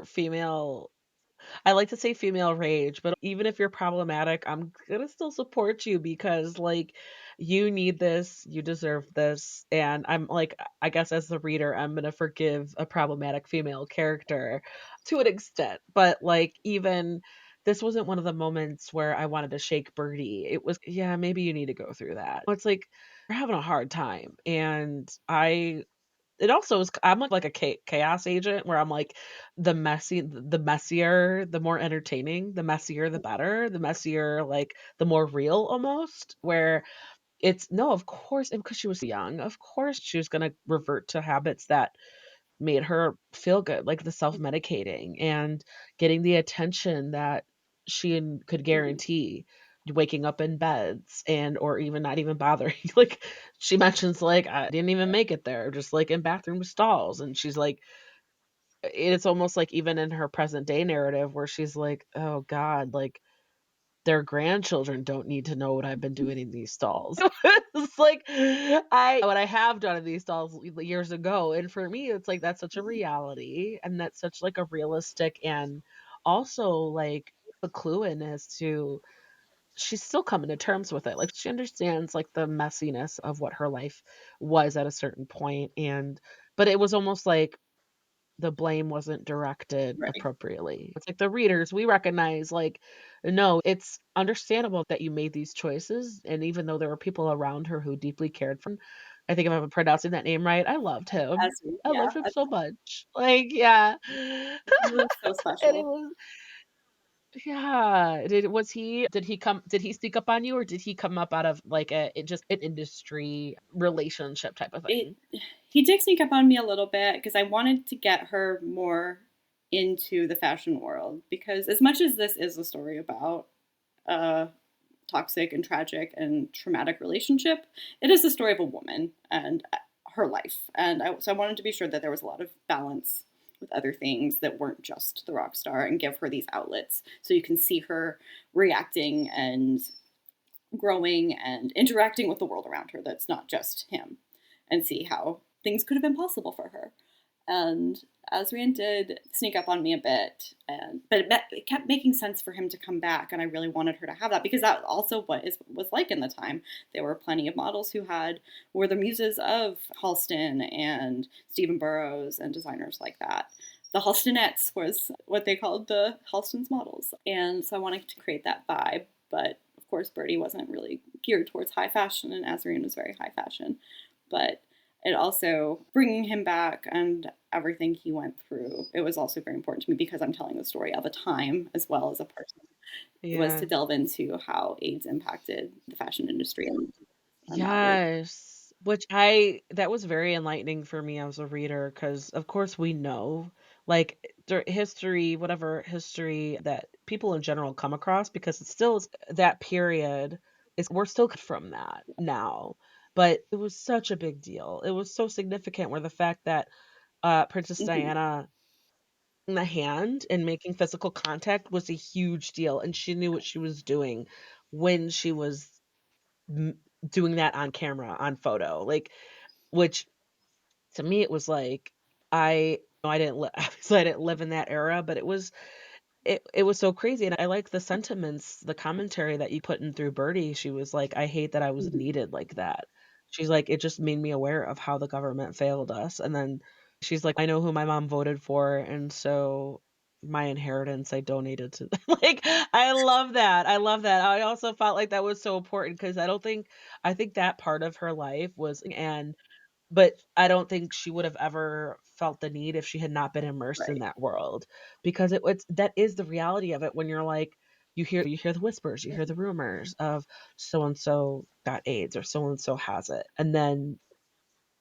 female I like to say female rage, but even if you're problematic, I'm gonna still support you because, like, you need this, you deserve this, and I'm like, I guess as the reader, I'm gonna forgive a problematic female character to an extent, but, like, even this wasn't one of the moments where I wanted to shake Birdie. It was, yeah, maybe you need to go through that. It's like, you're having a hard time, and I it also is I'm like a chaos agent where I'm like the messier, the more entertaining, the messier, the better, the messier, like the more real almost, where it's no, of course, and because she was young, of course she was gonna revert to habits that made her feel good, like the self-medicating and getting the attention that could Mhm. guarantee, waking up in beds and or even not even bothering. Like she mentions, like, I didn't even make it there, just like in bathroom stalls. And she's like, it's almost like even in her present day narrative where she's like, oh God, like their grandchildren don't need to know what I've been doing in these stalls. It's like I what I have done in these stalls years ago, and for me, it's like that's such a reality, and that's such like a realistic and also like a clue in as to she's still coming to terms with it. Like, she understands, like, the messiness of what her life was at a certain point, and but it was almost like the blame wasn't directed Right. appropriately. It's like the readers, we recognize, like, no, it's understandable that you made these choices, and even though there were people around her who deeply cared for him, I think if I'm pronouncing that name right, I loved him. As we I yeah, loved him so much. Like, yeah. he was so And it special. was yeah. Did he sneak up on you, or did he come up out of, like, just an industry relationship type of It thing? he did sneak up on me a little bit because I wanted to get her more into the fashion world, because as much as this is a story about a toxic and tragic and traumatic relationship, it is the story of a woman and her life. And so I wanted to be sure that there was a lot of balance with other things that weren't just the rock star, and give her these outlets so you can see her reacting and growing and interacting with the world around her that's not just him, and see how things could have been possible for her. And Asrian did sneak up on me a bit, and but it kept making sense for him to come back, and I really wanted her to have that, because that also was like in the time. There were plenty of models who were the muses of Halston and Stephen Burrows and designers like that. The Halstonettes was what they called the Halston's models, and so I wanted to create that vibe. But of course, Birdie wasn't really geared towards high fashion, and Asrian was very high fashion. But it also, bringing him back and everything he went through, it was also very important to me, because I'm telling the story of a time as well as a person. It was to Yeah. delve into how AIDS impacted the fashion industry and that way. Yes, which I that was very enlightening for me as a reader, because of course we know, like, history, whatever history that people in general come across, because it's still that period is we're still from that now, but it was such a big deal. It was so significant, where the fact that Princess Mm-hmm. Diana in the hand and making physical contact was a huge deal, and she knew what she was doing when she was m doing that on camera, on photo, like, which to me, it was like, I didn't li obviously, I didn't live in that era, but it was so crazy, and I like the sentiments, the commentary that you put in through Birdie. She was like, "I hate that I was Mm-hmm. needed like that." She's like, "It just made me aware of how the government failed us," and then she's like, "I know who my mom voted for, and so my inheritance I donated to" like, I love that, I love that. I also felt like that was so important, because I think that part of her life was and but I don't think she would have ever felt the need if she had not been immersed in Right. that world, because it's that is the reality of it when you're like, you hear the whispers, you hear the rumors of so and so got AIDS or so and so has it, and then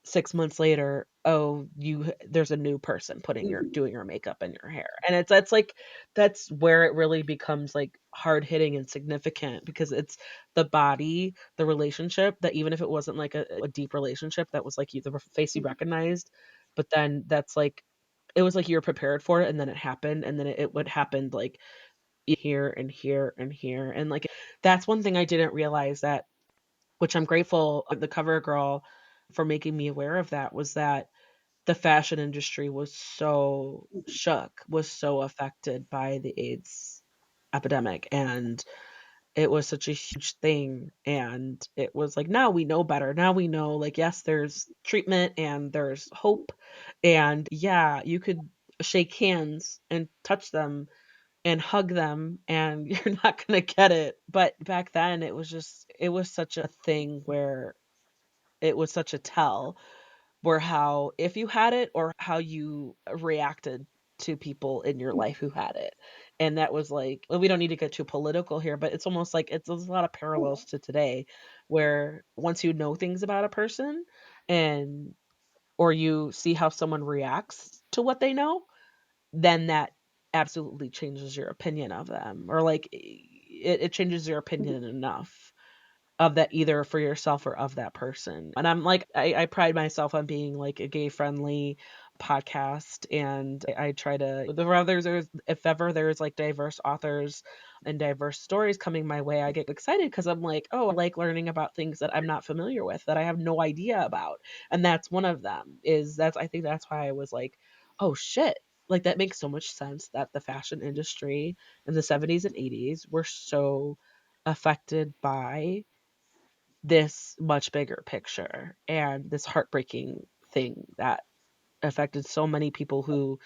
6 months later, oh, you there's a new person putting your Mm-hmm. doing your makeup and your hair, and it's that's like that's where it really becomes, like, hard hitting and significant, because it's the body, the relationship that even if it wasn't, like, a deep relationship that was, like, you the face you Mm-hmm. recognized, but then that's, like it was like you were prepared for it, and then it happened, and then it would happen, like, here and here and here, and, like, that's one thing I didn't realize that which I'm grateful the cover girl for making me aware of that, was that the fashion industry was so shook, was so affected by the AIDS epidemic, and it was such a huge thing, and it was like, now we know better. Now we know, like, yes, there's treatment and there's hope, and yeah, you could shake hands and touch them and hug them and you're not gonna get it. But back then it was such a thing where it was such a tell were how if you had it or how you reacted to people in your life who had it. And that was like well, we don't need to get too political here, but it's almost like there's a lot of parallels to today where once you know things about a person and or you see how someone reacts to what they know, then that absolutely changes your opinion of them or like it changes your opinion enough of that either for yourself or of that person. And I'm like, I pride myself on being like a gay friendly podcast and I try to if ever there's like diverse authors and diverse stories coming my way, I get excited because I'm like, oh, I like learning about things that I'm not familiar with, that I have no idea about. And that's one of them is that's I think that's why I was like, oh shit. Like that makes so much sense that the fashion industry in the 70s and 80s were so affected by this much bigger picture and this heartbreaking thing that affected so many people who,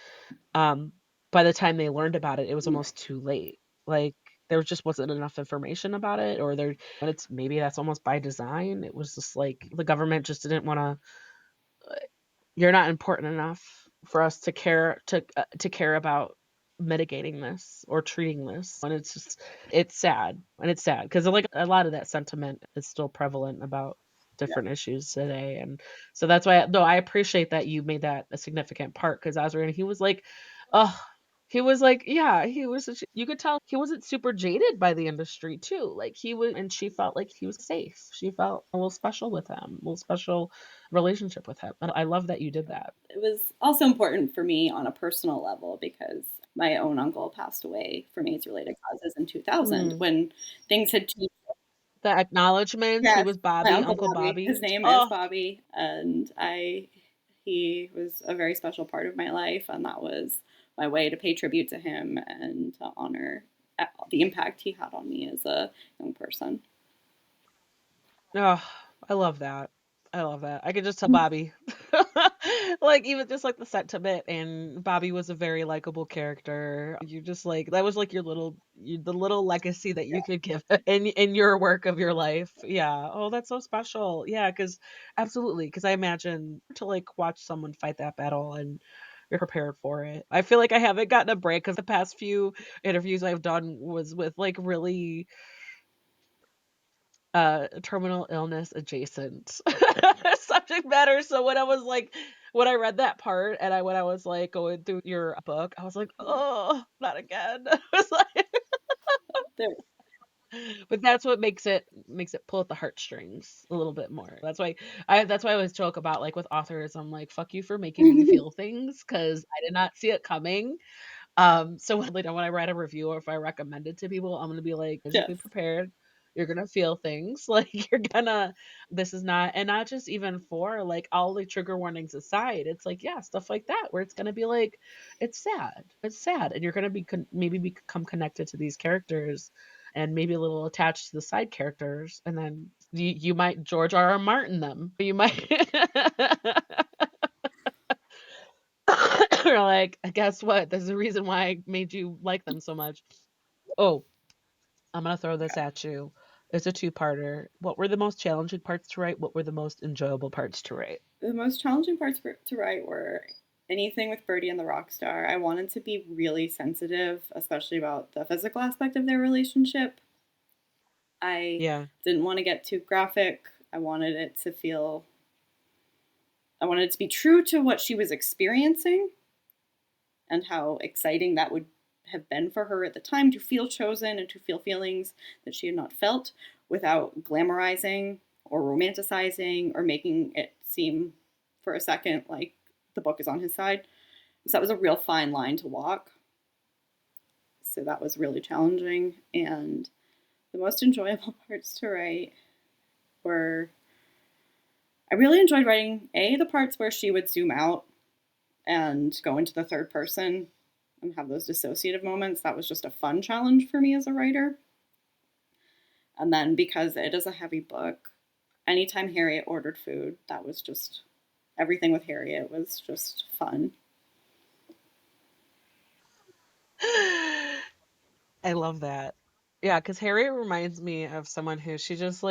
um, by the time they learned about it, it was almost too late. Like, there just wasn't enough information about it, or there and it's maybe that's almost by design. It was just like the government just didn't wanna you're not important enough for us to care about mitigating this or treating this, and it's just it's sad because like a lot of that sentiment is still prevalent about Yeah. different issues today, and so that's why no, I appreciate that you made that a significant part because Azrian, he was like, oh, he was like, yeah, he was you could tell he wasn't super jaded by the industry too. Like he was and she felt like he was safe. She felt a little special with him, a little special relationship with him. And I love that you did that. It was also important for me on a personal level because my own uncle passed away from AIDS related causes in 2000 Mm. when things had changed. The acknowledgement, he Yes, was my Bobby, uncle Uncle Bobby. Bobby. His name is Oh, Bobby, and he was a very special part of my life, and that was my way to pay tribute to him and to honor the impact he had on me as a young person. oh, I love that. I love that. I could just tell Bobby. Like, even just, like, the sentiment, and Bobby was a very likable character. You just, like that was, like, your little the little legacy that you could give in your work of your life. Yeah. Oh, that's so special. Yeah, because absolutely. Because I imagine to, like, watch someone fight that battle and you're prepared for it. I feel like I haven't gotten a break because the past few interviews I've done was with, like, really terminal illness adjacent subject matter. So when I was like when I read that part and when I was like going through your book, I was like, "Oh, not again." I was like There, but that's what makes it pull at the heartstrings a little bit more. That's why I always joke about like with authors, I'm like, "Fuck you for making me feel things because I did not see it coming." So when I write a review or if I recommend it to people, I'm gonna be like, yes, physically prepared. You're gonna feel things. Like you're gonna this is not and not just even for like all the trigger warnings aside, it's like, yeah, stuff like that where it's gonna be like, it's sad. It's sad. And you're gonna maybe become connected to these characters and maybe a little attached to the side characters. And then you might George R. R. Martin them. You might You're like, guess what? There's a reason why I made you like them so much. Oh, I'm gonna throw this okay. at you. It's a two-parter. What were the most challenging parts to write? What were the most enjoyable parts to write? The most challenging parts to write were anything with Birdie and the rock star. I wanted to be really sensitive, especially about the physical aspect of their relationship. I Yeah. didn't want to get too graphic. I wanted it to be true to what she was experiencing and how exciting that would have been for her at the time to feel chosen and to feel feelings that she had not felt without glamorizing or romanticizing or making it seem for a second like the book is on his side. So that was a real fine line to walk. So that was really challenging. And the most enjoyable parts to write were I really enjoyed writing the parts where she would zoom out and go into the third person and have those dissociative moments. That was just a fun challenge for me as a writer. And then because it is a heavy book, anytime Harriet ordered food, that was just everything with Harriet was just fun. I love that. Yeah, because Harriet reminds me of someone who she was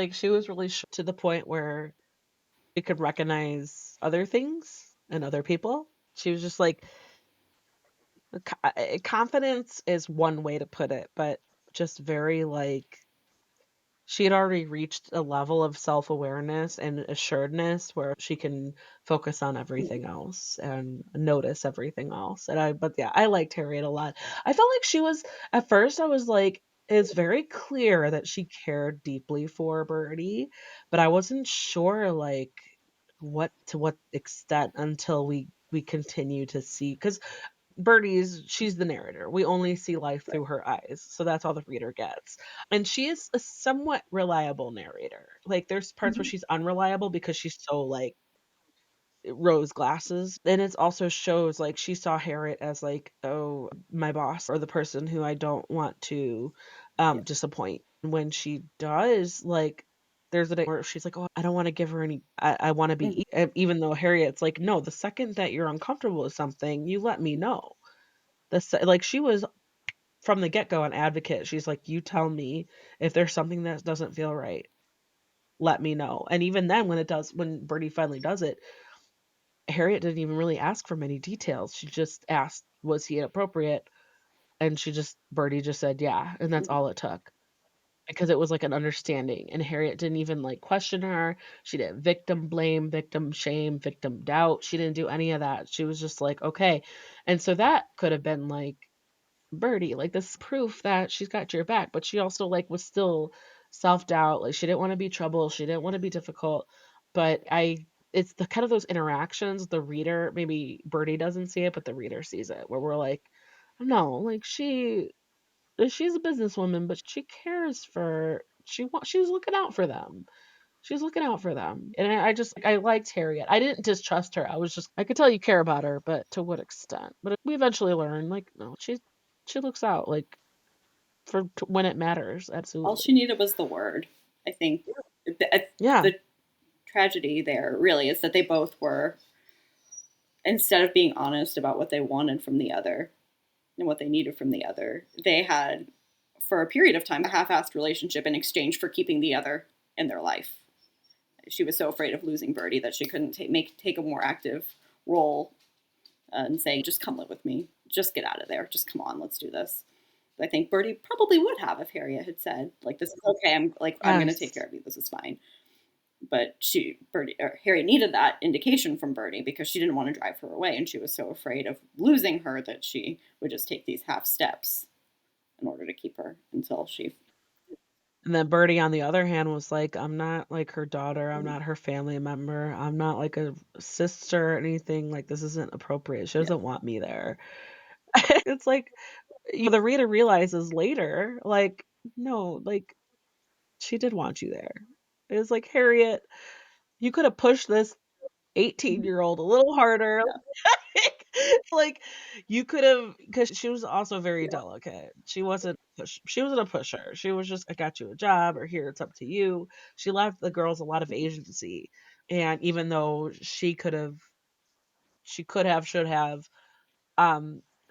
really to the point where she could recognize other things and other people. She was just like confidence is one way to put it, but just very like she had already reached a level of self-awareness and assuredness where she can focus on everything else and notice everything else. But yeah, I liked Harriet a lot. I felt like she was, at first, I was like, it's very clear that she cared deeply for Birdie, but I wasn't sure, like, to what extent until we continue to see, because she's the narrator. We only see life Right. through her eyes. So that's all the reader gets. And she is a somewhat reliable narrator. Like there's parts where Mm-hmm. she's unreliable because she's so like rose glasses. And it also shows like she saw Harriet as like, oh, my boss or the person who I don't want to Yeah. disappoint. When she does, like, there's a day where she's like, "Oh, I don't wanna give her any I wanna Mhm. be" even though Harriet's like, "No, the second that you're uncomfortable with something, you let me know." Like, she was from the get-go an advocate. She's like, "You tell me if there's something that doesn't feel right, let me know." And even then, when Birdie finally does it, Harriet didn't even really ask for many details. She just asked, "Was he inappropriate?" And Birdie just said, "Yeah," and that's Mhm. all it took. Because it was like an understanding, and Harriet didn't even, like, question her. She didn't victim blame, victim shame, victim doubt. She didn't do any of that. She was just like, "Okay." And so that could have been, like, Birdie, like, this proof that she's got your back, but she also, like, was still self-doubt, like, she didn't wanna be trouble, she didn't wanna be difficult, but I it's the kind of those interactions the reader maybe Birdie doesn't see it, but the reader sees it, where we're like, "No, like, she's a businesswoman, but she cares for she's looking out for them. She's looking out for them." And I liked Harriet. I didn't distrust her. I could tell you care about her, but to what extent? But we eventually learn, like, no, she looks out, like, when it matters. All she Absolutely. needed was the word. I think Yeah. the tragedy there really is that they both were, instead of being honest about what they wanted from the other and what they needed from the other, they had, for a period of time, a half assed relationship in exchange for keeping the other in their life. She was so afraid of losing Birdie that she couldn't take a more active role and say, just come live with me. Just get out of there. Just come on, let's do this. But I think Birdie probably would have if Harriet had said, like, this is okay. I'm gonna take Yes. care of you. This is fine. But Harry needed that indication from Birdie because she didn't want to drive her away, and she was so afraid of losing her that she would just take these half steps in order to keep her until she. And then Birdie, on the other hand, was like, "I'm not like her daughter. I'm not her family member. I'm not like a sister or anything. Like, this isn't appropriate. She Yeah. doesn't want me there." It's like, the reader realizes later, like, no, like, she did want you there. It was like, Harriet, you could have pushed this 18-year-old a little harder. Yeah. Like, you could have, because she was also very Yeah. delicate. She wasn't a pusher. She was just, "I got you a job," or, "Here, it's up to you." She left the girls a lot of agency. And even though should have,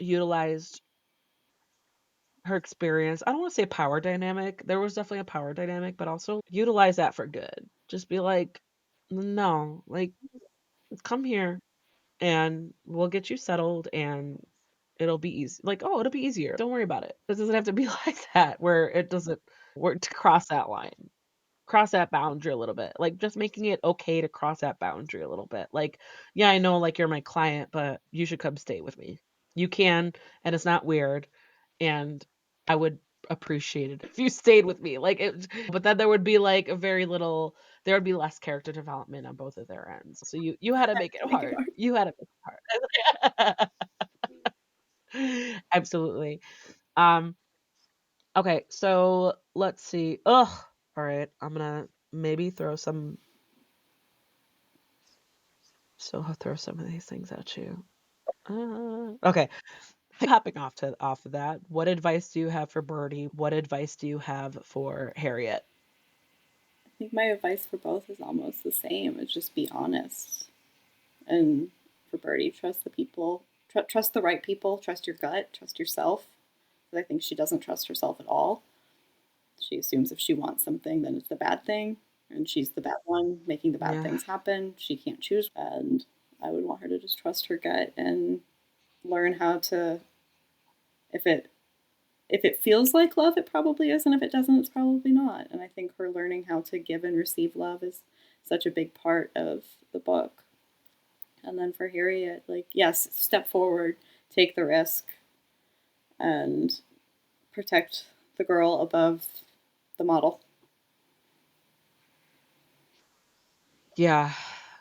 utilized her experience. I don't wanna say power dynamic. There was definitely a power dynamic, but also utilize that for good. Just be like, "No, like, come here and we'll get you settled and it'll be easy." Like, "Oh, it'll be easier. Don't worry about it." It doesn't have to be like that where it doesn't where to cross that line. Cross that boundary a little bit, like, just making it okay to cross that boundary a little bit, like, "Yeah, I know, like, you're my client, but you should come stay with me. You can, and it's not weird, and I would appreciate it if you stayed with me." Like, it but then there would be, like, a very little there would be less character development on both of their ends, so you had to make it Make it hard. hard. You had to make it hard. Absolutely. Um, okay, so let's see. Ugh, alright, I'm gonna maybe I'll throw some of these things at you. Okay. Hopping off of that, what advice do you have for Birdie? What advice do you have for Harriet? I think my advice for both is almost the same. It's just be honest. And for Birdie, trust the people, trust the right people, trust your gut, trust yourself. Because I think she doesn't trust herself at all. She assumes if she wants something, then it's the bad thing, and she's the bad one making the bad Yeah. things happen. She can't choose, and I would want her to just trust her gut and learn how to. If it feels like love, it probably is, and if it doesn't, it's probably not. And I think her learning how to give and receive love is such a big part of the book. And then for Harriet, like, yes, step forward, take the risk, and protect the girl above the model. Yeah.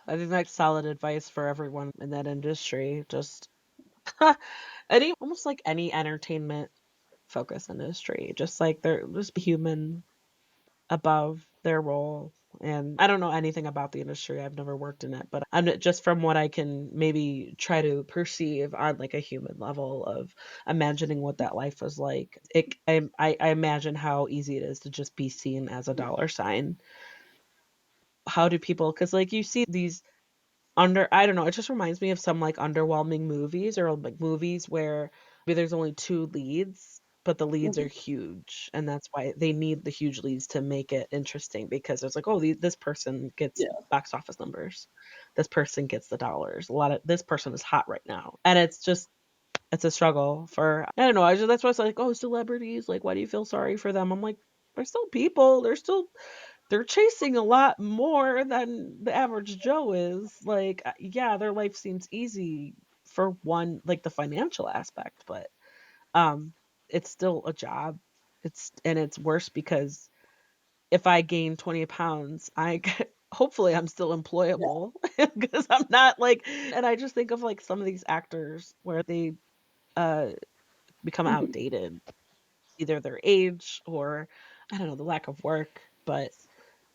I think that's solid advice for everyone in that industry. Just almost like any entertainment focused industry. Just like they're just be human above their role. And I don't know anything about the industry. I've never worked in it, but I'm just from what I can maybe try to perceive on like a human level of imagining what that life was like. I imagine how easy it is to just be seen as a dollar sign. How do people, because like you see these I don't know, it just reminds me of some like underwhelming movies or like movies where maybe there's only two leads, but the leads are Mhm. huge, and that's why they need the huge leads to make it interesting because it's like, oh, this person gets Yeah. box office numbers, this person gets the dollars, a lot of this person is hot right now, and it's just it's a struggle for I don't know. That's why it's like, oh, celebrities, like, why do you feel sorry for them? I'm like, they're still people. They're chasing a lot more than the average Joe is. Like, yeah, their life seems easy for one, like the financial aspect, but um, it's still a job. It's worse because if I gain 20 pounds, hopefully I'm still Yeah. employable because I'm not like, and I just think of like some of these actors where they uh become Mhm. outdated, either their age or I don't know, the lack of work, but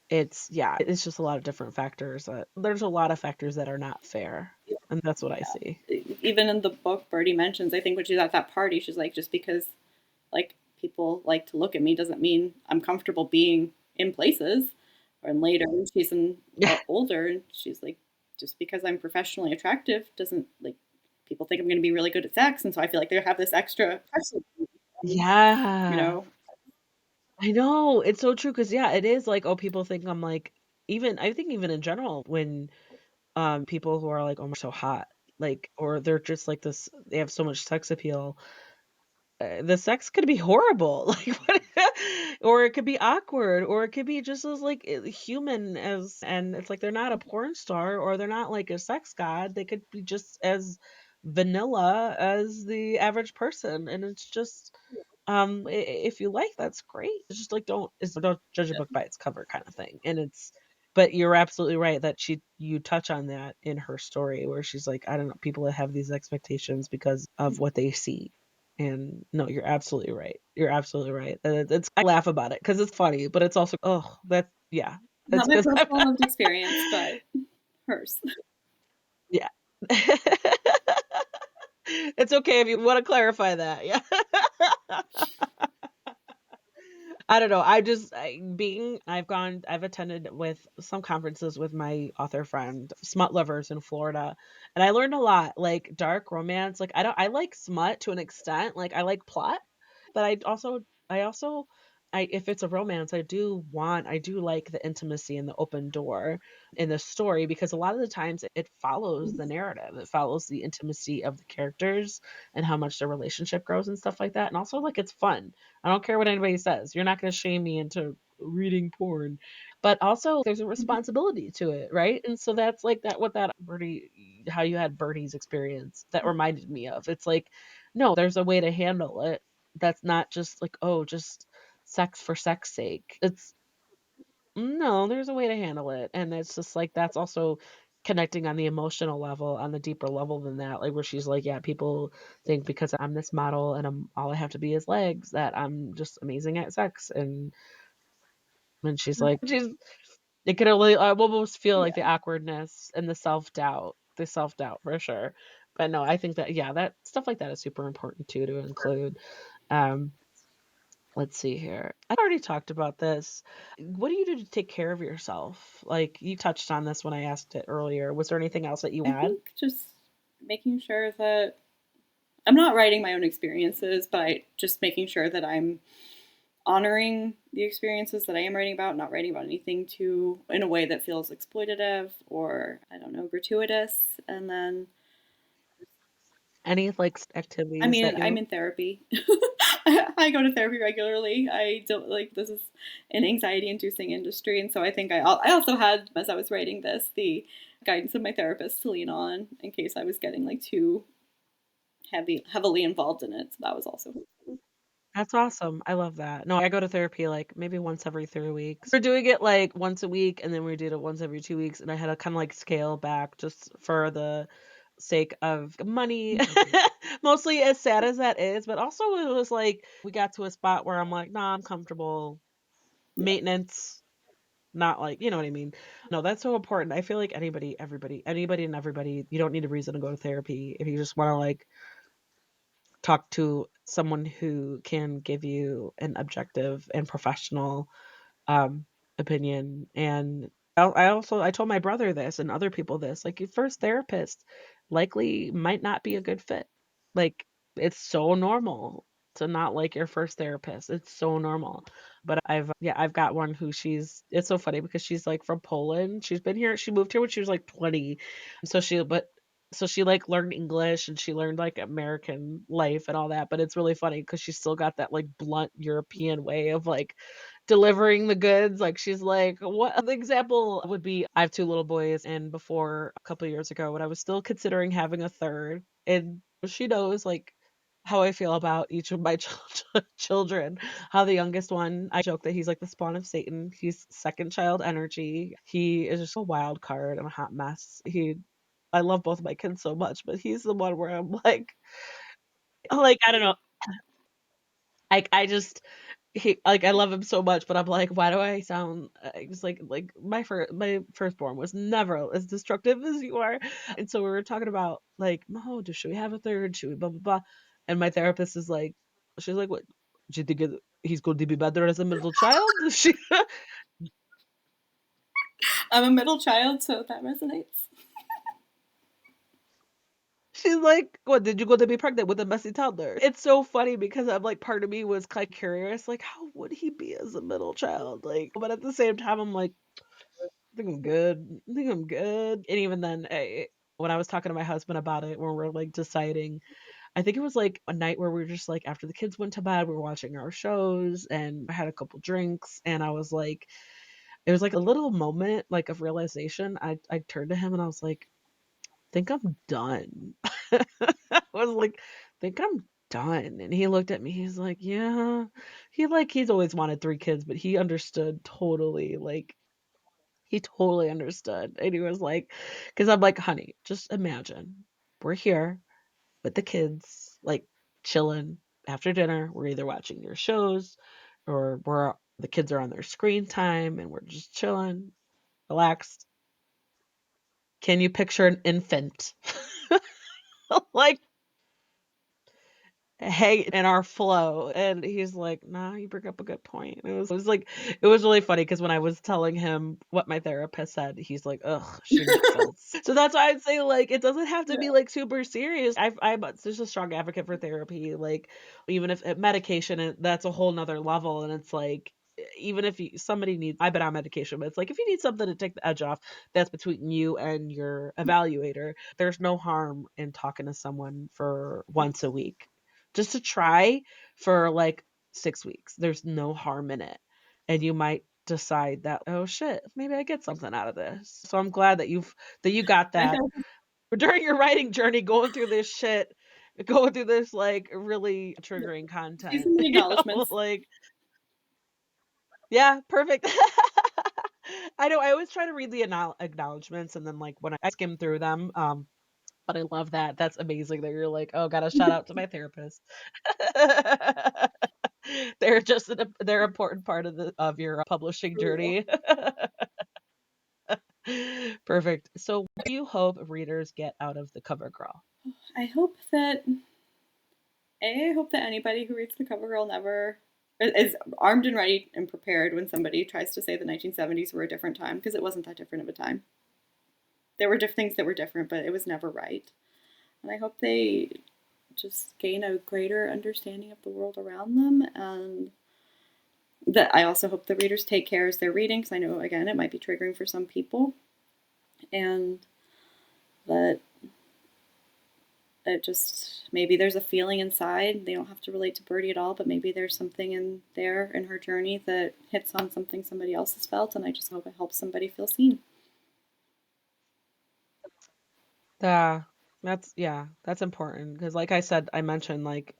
it's just a lot of different factors. There's a lot of factors that are not fair, Yeah. and that's what I Yeah. see. Even in the book, Birdie mentions, I think when she's at that party, she's like, just because like people like to look at me doesn't mean I'm comfortable being in places. And later, when she's Yeah. older, and she's like, just because I'm professionally attractive doesn't like people think I'm going to be really good at sex, and so I feel like they have this extra pressure, you Yeah. know. I know. It's so true because yeah, it is like, oh, people think I'm like even I think even in general when people who are like, oh, so hot, like or they're just like this they have so much sex appeal. The sex could be horrible, like, what or it could be awkward, or it could be just as, like, human as and it's like they're not a porn star or they're not, like, a sex god, they could be just as vanilla as the average person, and it's just, I if you like, that's great. It's just, like, don't judge a book by its cover kinda thing, and it's but you're absolutely right that you touch on that in her story where she's like, I don't know, people that have these expectations because of what they see. And no, you're absolutely right. You're absolutely right. And it's I laugh about it because it's funny, but it's also oh, that's yeah. Not It's my because I'm personal lived experience, but hers. yeah. It's okay if you wanna clarify that, yeah. I don't know. I've attended with some conferences with my author friend, smut lovers in Florida, and I learned a lot, like dark romance. Like I like smut to an extent. Like I like plot, but I also if it's a romance, I do like the intimacy and the open door in the story because a lot of the times it follows the narrative. It follows the intimacy of the characters and how much their relationship grows and stuff like that. And also like it's fun. I don't care what anybody says. You're not going to shame me into reading porn. But also there's a responsibility to it, right? And so that's like that what that Birdie how you had Birdie's experience that reminded me of. It's like, no, there's a way to handle it. That's not just like, oh, just sex for sex sake. It's no, there's a way to handle it. And it's just like that's also connecting on the emotional level, on the deeper level than that. Like where she's like, yeah, people think because I'm this model and I'm all I have to be is legs that I'm just amazing at sex. And she's like she's it could only I almost feel like the Yeah. awkwardness and the self-doubt. The self-doubt for sure. But no, I think that yeah, that stuff like that is super important too to include. Um Let's see here. I already talked about this. What do you do to take care of yourself? Like, you touched on this when I asked it earlier. Was there anything else that you I add? think just making sure that I'm not writing my own experiences, but just making sure that I'm honoring the experiences that I am writing about, not writing about anything too in a way that feels exploitative or I don't know, gratuitous. And then Any, like, activities that I'm you in therapy. I go to therapy regularly. I don't like this is an anxiety inducing industry. And so I think I also had, as I was writing this, the guidance of my therapist to lean on in case I was getting like too heavily involved in it. So that was also That's awesome. I love that. No, I go to therapy, like, maybe once every 3 weeks. We're doing it, like, once a week, and then we did it once every 2 weeks, and I had to kinda, like, scale back just for the sake of money. Mostly as sad as that is, but also it was like, we got to a spot where I'm like, "Nah, I'm comfortable. yeah. Maintenance." not like, you know what I mean? No, that's so important. I feel like anybody and everybody, you don't need a reason to go to therapy if you just want to like talk to someone who can give you an objective and professional um opinion. And I told my brother this and other people this, like your first therapist likely might not be a good fit. Like it's so normal to not like your first therapist. It's so normal. But I've got one who it's so funny because she's like from Poland. She moved here when she was like 20. So she like learned English and she learned like American life and all that, but it's really funny because she's still got that like blunt European way of like delivering the goods. Like she's like, what the example would be I have two little boys, and before a couple of years ago when I was still considering having a third, and she knows like how I feel about each of my children. How the youngest one, I joke that he's like the spawn of Satan. He's second child energy. He is just a wild card and a hot mess. I love both my kids so much, but he's the one where I'm like I don't know. I just I love him so much, but I'm like, why do I sound just like my firstborn was never as destructive as you are. And so we were talking about like, oh, should we have a third? Should we blah blah blah? And my therapist is like, she's like, what? Do you think he's going to be better as a middle child? I'm a middle child, so that resonates. She's like, what? Did you go to be pregnant with a messy toddler? It's so funny because I'm like, part of me was kind of curious, like, how would he be as a middle child? Like, but at the same time, I'm like, I think I'm good. I think I'm good. And even then, when I was talking to my husband about it, when we were like deciding, I think it was like a night where we were just like, after the kids went to bed, we were watching our shows and I had a couple drinks. And I was like, it was like a little moment like of realization. I turned to him and I was like, think I'm done. I was like, think I'm done. And he looked at me. He's like, yeah. He's always wanted three kids, but he understood totally. Like he totally understood. And he was like, because I'm like, honey, just imagine we're here with the kids, like chilling after dinner. We're either watching your shows or the kids are on their screen time and we're just chilling, relaxed. Can you picture an infant? Like hang in our flow. And he's like, nah, you bring up a good point. It was like, it was really funny because when I was telling him what my therapist said, he's like, ugh, she makes sense. So that's why I'd say, like, it doesn't have to Yeah. be like super serious. I'm just a strong advocate for therapy. Like, even if medication, that's a whole nother level. And it's like, even if somebody needs, I've been on medication, but it's like if you need something to take the edge off, that's between you and your evaluator. There's no harm in talking to someone for once a week just to try for like 6 weeks. There's no harm in it. And you might decide that, oh shit, maybe I get something out of this. So I'm glad that you got My that therapist, during your writing journey, going through this shit, going through this like really triggering she's content. in the You know, acknowledgments. like yeah, perfect. I know I always try to read the acknowledgments and then like when I skim through them, but I love that. That's amazing that you're like, oh, got a shout out to my therapist. They're an important part of your publishing For real. journey. Perfect. So, what do you hope readers get out of the cover girl? I hope that I hope that anybody who reads the cover girl never is armed and ready and prepared when somebody tries to say the 1970s were a different time, because it wasn't that different of a time. There were things that were different, but it was never right. And I hope they just gain a greater understanding of the world around them, and that I also hope the readers take care as they're reading, because I know again it might be triggering for some people, and that it just maybe there's a feeling inside. They don't have to relate to Birdie at all, but maybe there's something in there in her journey that hits on something somebody else has felt, and I just hope it helps somebody feel seen. Yeah, that's important because, like I said, I mentioned like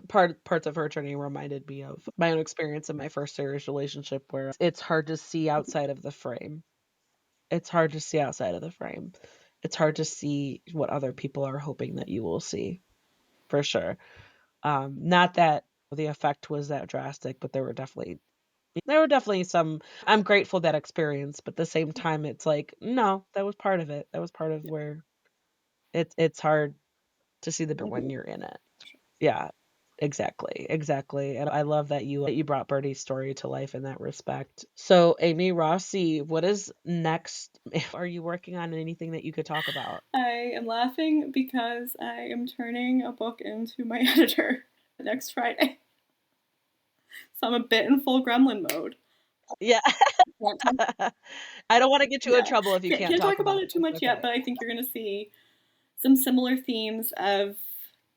parts of her journey reminded me of my own experience in my first serious relationship, where it's hard to see outside of the frame. It's hard to see outside of the frame. It's hard to see what other people are hoping that you will see, for sure. Not that the effect was that drastic, but there were definitely There were definitely some I'm grateful that experience, but at the same time, it's like, no, that was part of it. That was part of where it's hard to see the better when Mhm. you're in it. Yeah, exactly, exactly, and I love that you brought Birdie's story to life in that respect. So, Amy Rossi, what is next? Are you working on anything that you could talk about? I am laughing because I am turning a book into my editor next Friday. So I'm a bit in full gremlin mode. Yeah. Can't talk, I don't wanna get you in yeah, trouble if you can't can't talk talk about about it it. too It's much yet, okay. but I think you're gonna see some similar themes of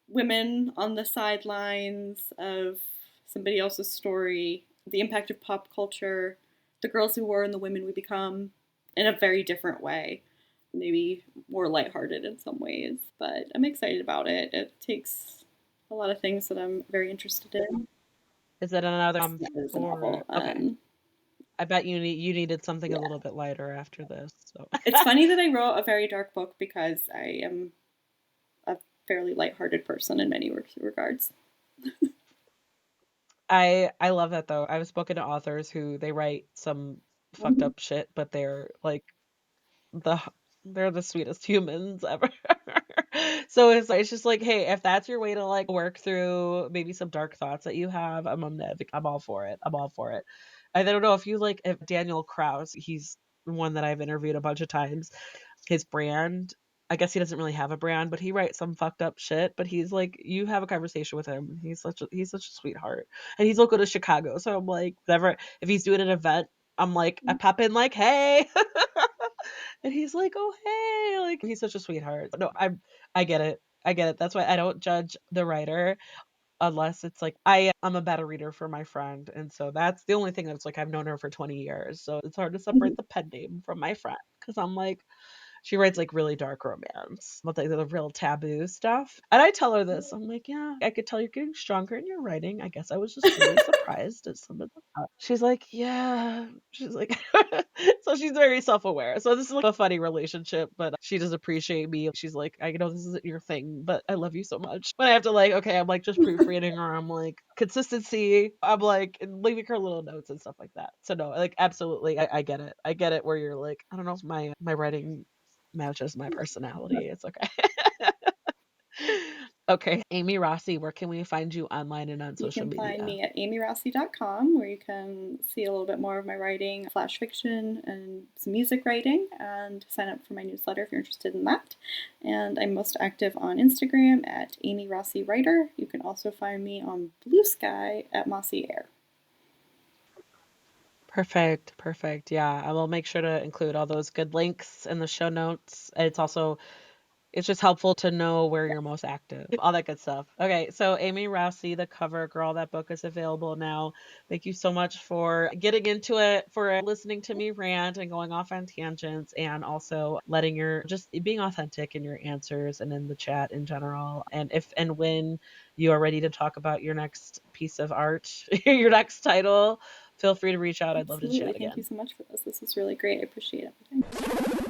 women on the sidelines of somebody else's story, the impact of pop culture, the girls who were and the women we become in a very different way. Maybe more lighthearted in some ways, but I'm excited about it. It takes a lot of things that I'm very interested in. Is it another, Yeah, it is a or novel. okay. I bet you needed something a Yeah. little bit lighter after this, so It's funny that I wrote a very dark book because I am a fairly lighthearted person in many regards. I love that though. I've spoken to authors who they write some fucked Mhm. up shit, but they're like the they're the sweetest humans ever. So it's just like, hey, if that's your way to like work through maybe some dark thoughts that you have, I'm all for it. I'm all for it. I don't know if you like if Daniel Kraus, he's one that I've interviewed a bunch of times. His brand, I guess he doesn't really have a brand, but he writes some fucked up shit. But he's like, you have a conversation with him. He's such a sweetheart, and he's local to Chicago. So I'm like, whatever. If he's doing an event, I'm like, I pop in like, hey, and he's like, oh hey, like he's such a sweetheart. No, I get it. I get it. That's why I don't judge the writer unless it's like I'm a better reader for my friend, and so that's the only thing that's like I've known her for 20 years, so it's hard to separate the pen name from my friend because I'm like she writes like really dark romance, but like the real taboo stuff. And I tell her this. I'm like, yeah, I could tell you're getting stronger in your writing. I guess I was just really surprised at some of the stuff. She's like, yeah. She's like, so she's very self aware. So this is like a funny relationship, but she does appreciate me. She's like, I know this isn't your thing, but I love you so much. But I have to like, okay, I'm like just proofreading her. I'm like consistency. I'm like and leaving her little notes and stuff like that. So no, like absolutely, I get it. I get it. Where you're like, I don't know if my writing matches my personality. It's okay. Okay, Amy Rossi, where can we find you online and on You social can find media? me at amyrossi.com, where you can see a little bit more of my writing, flash fiction, and some music writing, and sign up for my newsletter if you're interested in that. And I'm most active on Instagram at Amy Rossi Writer. You can also find me on Blue Sky at Mossy Air. Perfect, perfect. Yeah, I will make sure to include all those good links in the show notes. It's just helpful to know where you're most active, all that good stuff. Okay, so Amy Rossi, The Cover Girl, that book is available now. Thank you so much for getting into it, for listening to me rant and going off on tangents, and also letting your just being authentic in your answers and in the chat in general. And if and when you are ready to talk about your next piece of art, your next title, feel free to reach out. I'd love to Absolutely. chat Thank you again. so much for this. This was really great. I appreciate everything.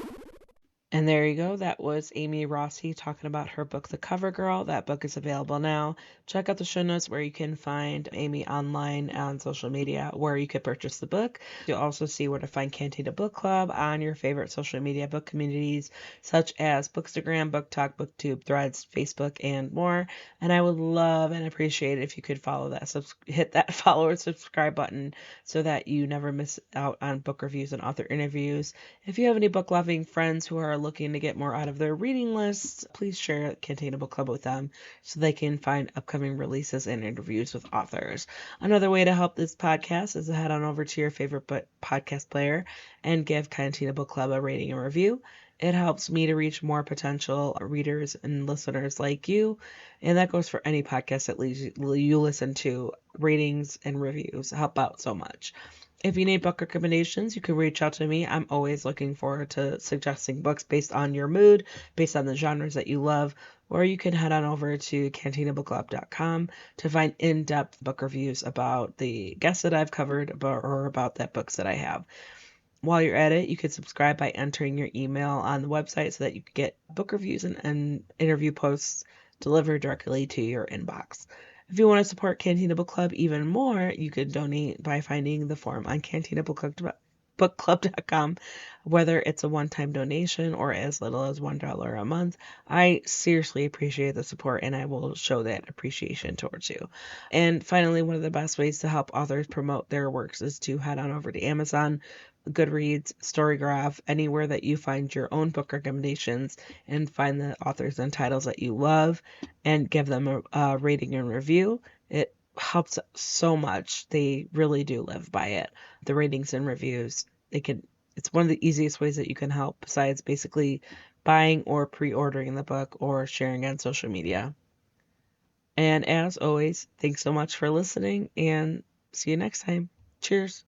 And there you go. That was Amy Rossi talking about her book, The Cover Girl. That book is available now. Check out the show notes where you can find Amy online on social media where you could purchase the book. You'll also see where to find Cantina Book Club on your favorite social media book communities, such as Bookstagram, Book Talk, BookTube, Threads, Facebook, and more. And I would love and appreciate it if you could follow that, hit that follow or subscribe button so that you never miss out on book reviews and author interviews. If you have any book loving friends who are looking to get more out of their reading lists, please share Containable Book Club with them so they can find upcoming releases and interviews with authors. Another way to help this podcast is to head on over to your favorite podcast player and give Cantina Book Club a rating and review. It helps me to reach more potential readers and listeners like you, and that goes for any podcast that you listen to. Ratings and reviews help out so much. If you need book recommendations, you can reach out to me. I'm always looking forward to suggesting books based on your mood, based on the genres that you love, or you can head on over to cantinabookclub.com to find in-depth book reviews about the guests that I've covered or about that books that I have. While you're at it, you can subscribe by entering your email on the website so that you can get book reviews and interview posts delivered directly to your inbox. If you want to support Cantina Book Club even more, you can donate by finding the form on cantinabookclub.com, whether it's a one-time donation or as little as $1 a month. I seriously appreciate the support, and I will show that appreciation towards you. And finally, one of the best ways to help authors promote their works is to head on over to Amazon, Goodreads, Storygraph, anywhere that you find your own book recommendations, and find the authors and titles that you love and give them a rating and review. It helps so much. They really do live by it. The ratings and reviews, it's one of the easiest ways that you can help besides basically buying or pre-ordering the book or sharing on social media. And as always, thanks so much for listening and see you next time. Cheers.